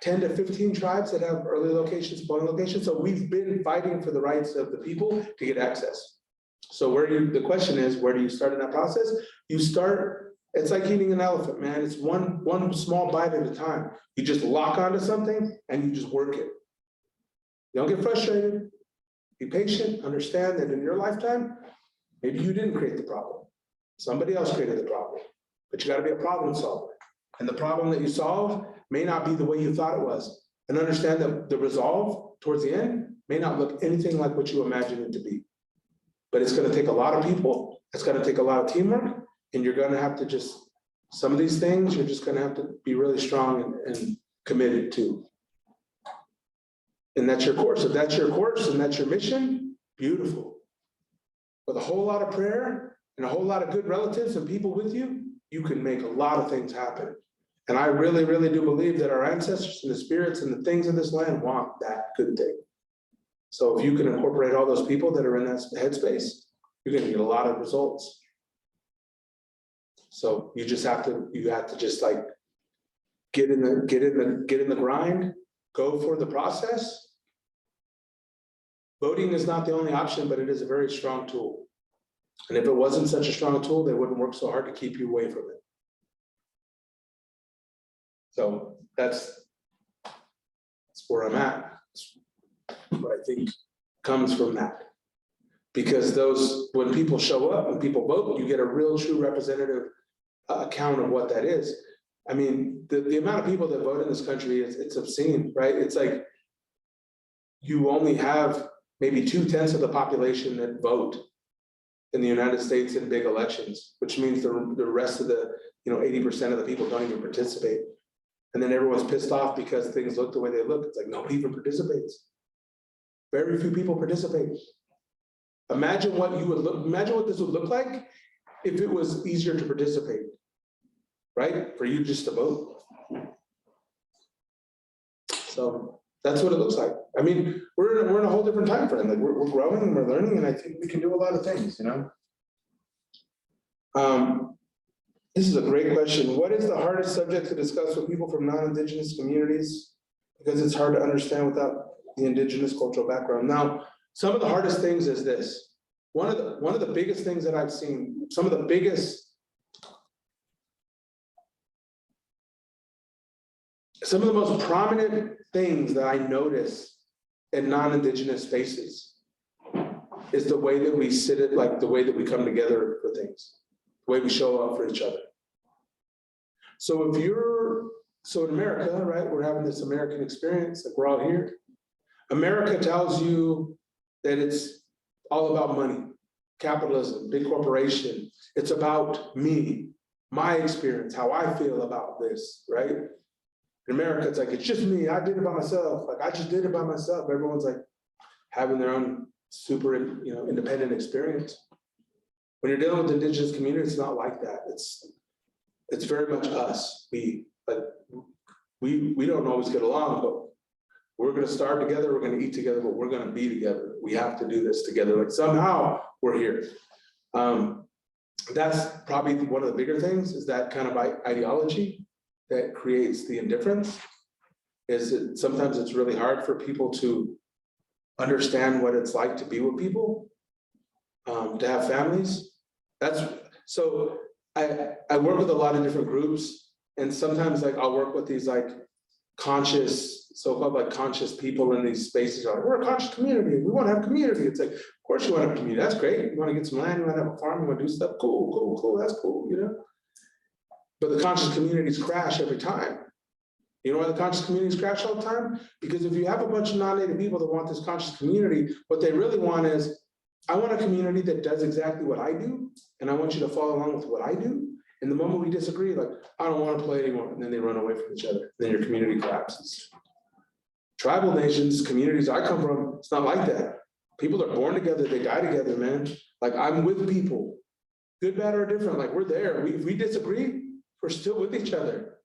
10 to 15 tribes that have early locations, polling locations. So we've been fighting for the rights of the people to get access. So the question is, where do you start in that process? You start, it's like eating an elephant, man. It's one small bite at a time. You just lock onto something and you just work it. You don't get frustrated. Be patient, understand that in your lifetime, maybe you didn't create the problem. Somebody else created the problem, but you got to be a problem solver. And the problem that you solve may not be the way you thought it was. And understand that the resolve towards the end may not look anything like what you imagined it to be. But it's going to take a lot of people. It's going to take a lot of teamwork. And you're going to have to just, some of these things, you're just going to have to be really strong and committed to. And that's your course. If that's your course and that's your mission, beautiful. With a whole lot of prayer and a whole lot of good relatives and people with you, you can make a lot of things happen. And I really, really do believe that our ancestors and the spirits and the things of this land want that good thing. So if you can incorporate all those people that are in that headspace, you're going to get a lot of results. So you have to just like get in the grind, go for the process. Voting is not the only option, but it is a very strong tool. And if it wasn't such a strong tool, they wouldn't work so hard to keep you away from it. So that's where I'm at. What I think comes from that. Because when people show up, when people vote, you get a real true representative account of what that is. I mean, the amount of people that vote in this country, it's obscene, right? It's like you only have maybe 2/10 of the population that vote in the United States in big elections, which means the rest of the 80% of the people don't even participate. And then everyone's pissed off because things look the way they look. It's like nobody even participates. Very few people participate. Imagine what this would look like if it was easier to participate, right? For you just to vote. So that's what it looks like. I mean, we're in a whole different time frame. Like we're growing and we're learning, and I think we can do a lot of things, you know? This is a great question. What is the hardest subject to discuss with people from non-Indigenous communities? Because it's hard to understand without the Indigenous cultural background. Now, some of the hardest things is this. One of the biggest things that I've seen, some of the most prominent things that I notice in non-Indigenous spaces is the way that we sit it, like the way that we come together for things, the way we show up for each other. So in America, right, we're having this American experience, like we're all here. America tells you that it's all about money, capitalism, big corporation. It's about me, my experience, how I feel about this, right? In America, it's like, it's just me, I did it by myself. Like, I just did it by myself. Everyone's like having their own super, independent experience. When you're dealing with Indigenous communities, it's not like that. It's very much us. We don't always get along, but we're gonna start together, we're gonna eat together, but we're gonna be together. We have to do this together. Like somehow we're here. That's probably one of the bigger things, is that kind of ideology that creates the indifference. Is that sometimes it's really hard for people to understand what it's like to be with people, to have families. So I work with a lot of different groups, and sometimes like I'll work with these like conscious, so-called like conscious people in these spaces. Like, we're a conscious community, we want to have community. It's like, of course you want to have community, that's great. You want to get some land, you want to have a farm, you want to do stuff, cool, that's cool, But the conscious communities crash every time. You know why the conscious communities crash all the time? Because if you have a bunch of non-native people that want this conscious community, what they really want is, I want a community that does exactly what I do, and I want you to follow along with what I do. And the moment we disagree, like, I don't want to play anymore, and then they run away from each other. Then your community collapses. Tribal nations, communities I come from, it's not like that. People are born together, they die together, man. Like, I'm with people, good, bad, or different. Like, we're there. If we disagree, we're still with each other.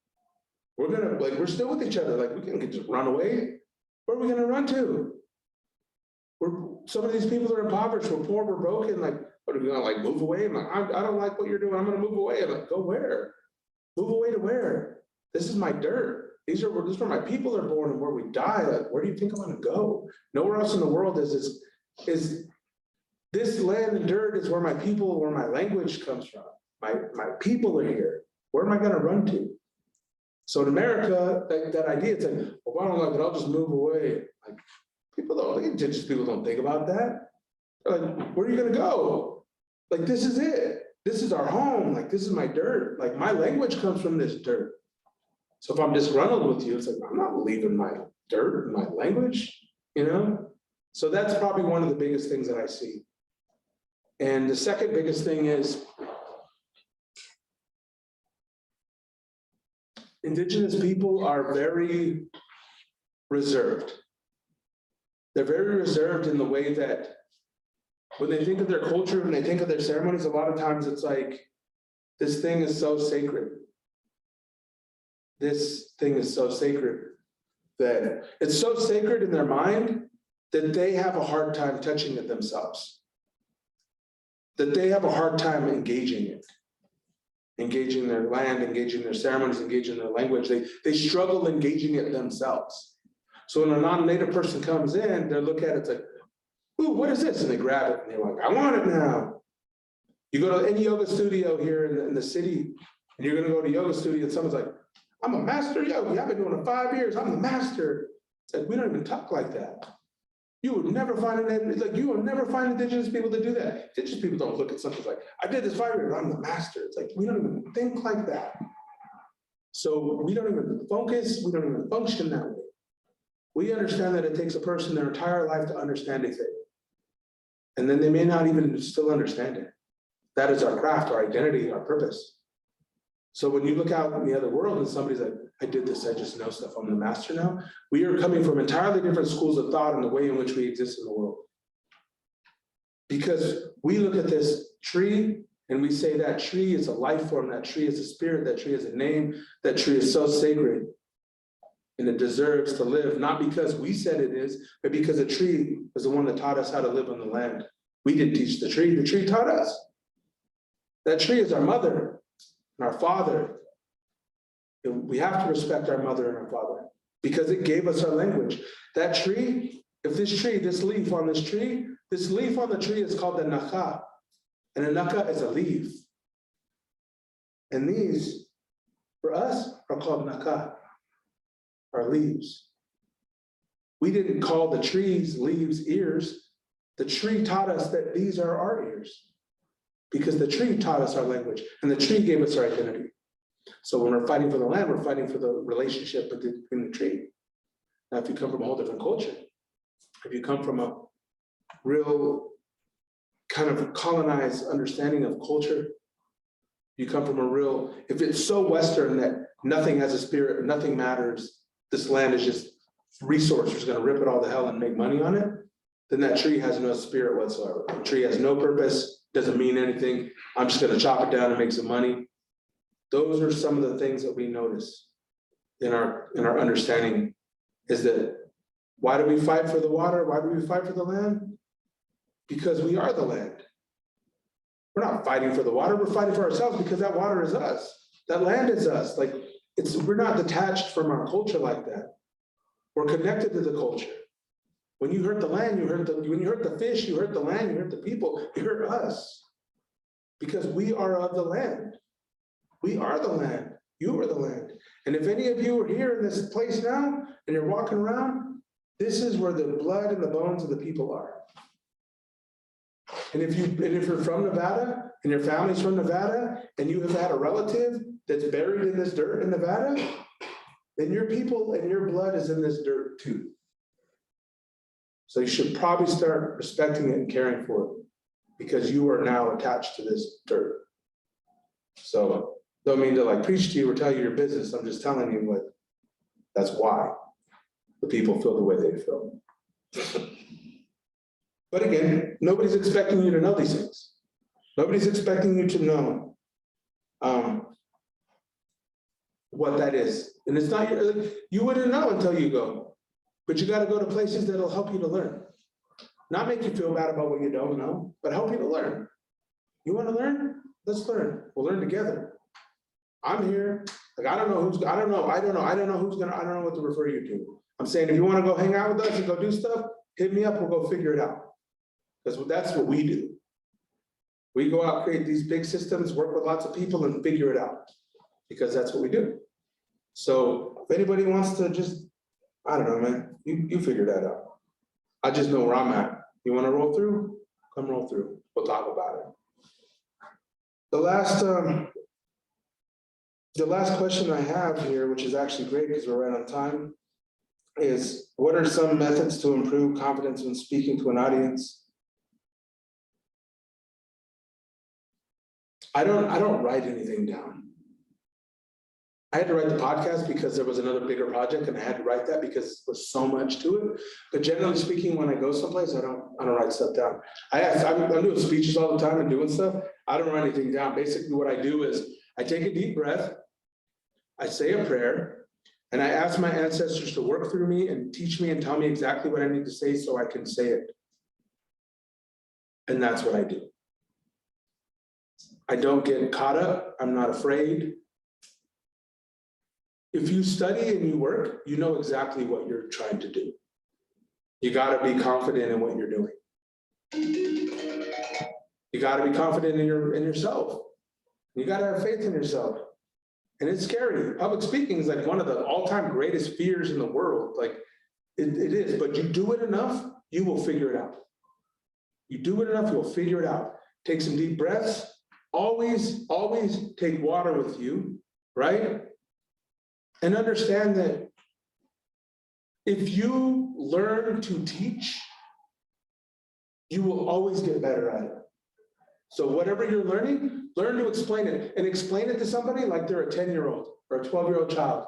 We're still with each other. Like, we can just run away. Where are we gonna run to? Some of these people are impoverished, we're poor, we're broken. Like, what are we gonna like move away? I'm like, I don't like what you're doing, I'm gonna move away. I'm like, go where? Move away to where? This is my dirt. This is where my people are born and where we die. Like, where do you think I'm gonna go? Nowhere else in the world is this land and dirt is where my people, where my language comes from. My people are here. Where am I gonna run to? So in America, that idea, it's like, well, I don't like it, I'll just move away. Like, Indigenous people don't think about that. They're like, where are you gonna go? Like, this is it. This is our home. Like, this is my dirt. Like, my language comes from this dirt. So if I'm disgruntled with you, it's like, I'm not leaving my dirt and my language, So that's probably one of the biggest things that I see. And the second biggest thing is Indigenous people are very reserved. They're very reserved in the way that when they think of their culture, when they think of their ceremonies, a lot of times it's like, this thing is so sacred. This thing is so sacred that it's so sacred in their mind that they have a hard time touching it themselves. That they have a hard time engaging it. Engaging their land, engaging their ceremonies, engaging their language. They struggle engaging it themselves. So when a non-native person comes in, they look at it, it's like, ooh, what is this? And they grab it and they're like, I want it now. You go to any yoga studio here in the city, and you're gonna go to a yoga studio and someone's like, I'm a master yogi, I've been doing it 5 years, I'm the master. It's like, we don't even talk like that. You would never find you will never find Indigenous people to do that. Indigenous people don't look at something like, I did this 5 years, I'm the master. It's like, we don't even think like that. So we don't even focus, we don't even function that way. We understand that it takes a person their entire life to understand a thing. And then they may not even still understand it. That is our craft, our identity, our purpose. So when you look out in the other world and somebody's like, I did this, I just know stuff, I'm the master now. We are coming from entirely different schools of thought in the way in which we exist in the world. Because we look at this tree and we say that tree is a life form, that tree is a spirit, that tree is a name, that tree is so sacred. And it deserves to live, not because we said it is, but because a tree was the one that taught us how to live on the land. We didn't teach the tree taught us. That tree is our mother and our father. And we have to respect our mother and our father because it gave us our language. That tree, if this tree, this leaf on this tree, this leaf on the tree is called the naka. And a naka is a leaf. And these, for us, are called naka, our leaves. We didn't call the trees leaves ears. The tree taught us that these are our ears because the tree taught us our language and the tree gave us our identity. So when we're fighting for the land, we're fighting for the relationship between the tree. Now, if you come from a whole different culture, if you come from a real kind of colonized understanding of culture, you come from a real, if it's so Western that nothing has a spirit, nothing matters, this land is just resource, we're just gonna rip it all to hell and make money on it, then that tree has no spirit whatsoever. The tree has no purpose, doesn't mean anything. I'm just gonna chop it down and make some money. Those are some of the things that we notice in our understanding is that why do we fight for the water? Why do we fight for the land? Because we are the land. We're not fighting for the water, we're fighting for ourselves because that water is us. That land is us. Like we're not detached from our culture like that. We're connected to the culture. When you hurt the land, when you hurt the fish, you hurt the land, you hurt the people, you hurt us. Because we are of the land. We are the land. You are the land. And if any of you are here in this place now and you're walking around, this is where the blood and the bones of the people are. And if you're from Nevada and your family's from Nevada and you have had a relative that's buried in this dirt in Nevada, then your people and your blood is in this dirt too. So you should probably start respecting it and caring for it because you are now attached to this dirt. So don't mean to like preach to you or tell you your business. I'm just telling you what, that's why the people feel the way they feel. But again, nobody's expecting you to know these things. Nobody's expecting you to know what that is. And it's not, you wouldn't know until you go, but you gotta go to places that'll help you to learn. Not make you feel bad about what you don't know, but help you to learn. You wanna learn? Let's learn. We'll learn together. I'm here. Like, I don't know what to refer you to. I'm saying, if you wanna go hang out with us and go do stuff, hit me up, we'll go figure it out. Because that's what we do. We go out, create these big systems, work with lots of people and figure it out. Because that's what we do. So if anybody wants to just, I don't know, man, you figure that out. I just know where I'm at. You wanna roll through? Come roll through. We'll talk about it. The last question I have here, which is actually great because we're right on time, is what are some methods to improve confidence when speaking to an audience? I don't write anything down. I had to write the podcast because there was another bigger project and I had to write that because there was so much to it. But generally speaking, when I go someplace, I don't write stuff down. I'm doing speeches all the time and doing stuff. I don't write anything down. Basically what I do is I take a deep breath, I say a prayer, and I ask my ancestors to work through me and teach me and tell me exactly what I need to say so I can say it. And that's what I do. I don't get caught up. I'm not afraid. If you study and you work, you know exactly what you're trying to do. You gotta be confident in what you're doing. You gotta be confident in yourself. You gotta have faith in yourself. And it's scary. Public speaking is like one of the all-time greatest fears in the world. Like it is, but you do it enough, you will figure it out. You do it enough, you'll figure it out. Take some deep breaths. Always take water with you, right? And understand that if you learn to teach, you will always get better at it. So whatever you're learning, Learn to explain it, and explain it to somebody like they're a 10-year-old or a 12-year-old child.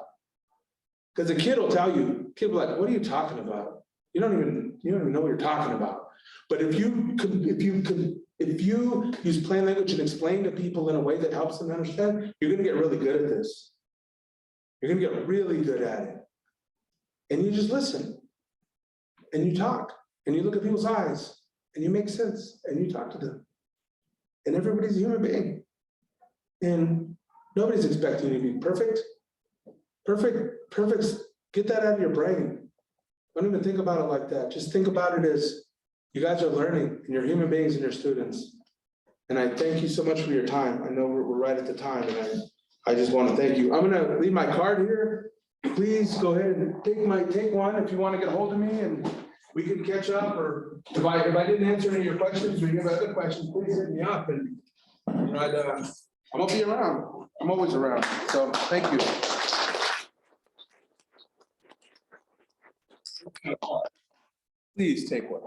Because the kid will tell you, kid will be like, what are you talking about? You don't even know what you're talking about. But if you use plain language and explain to people in a way that helps them understand, you're gonna get really good at this. You're gonna get really good at it. And you just listen. And you talk, and you look at people's eyes, and you make sense, and you talk to them. And everybody's a human being. And nobody's expecting you to be perfect. Perfect, get that out of your brain. Don't even think about it like that. Just think about it as you guys are learning, and you're human beings and you're students. And I thank you so much for your time. I know we're right at the time, and I just want to thank you. I'm gonna leave my card here. Please go ahead and take one if you want to get a hold of me, and we can catch up, or if I didn't answer any of your questions or you have other questions, please hit me up, and you know, I'm gonna be around. I'm always around. So thank you. Please take one.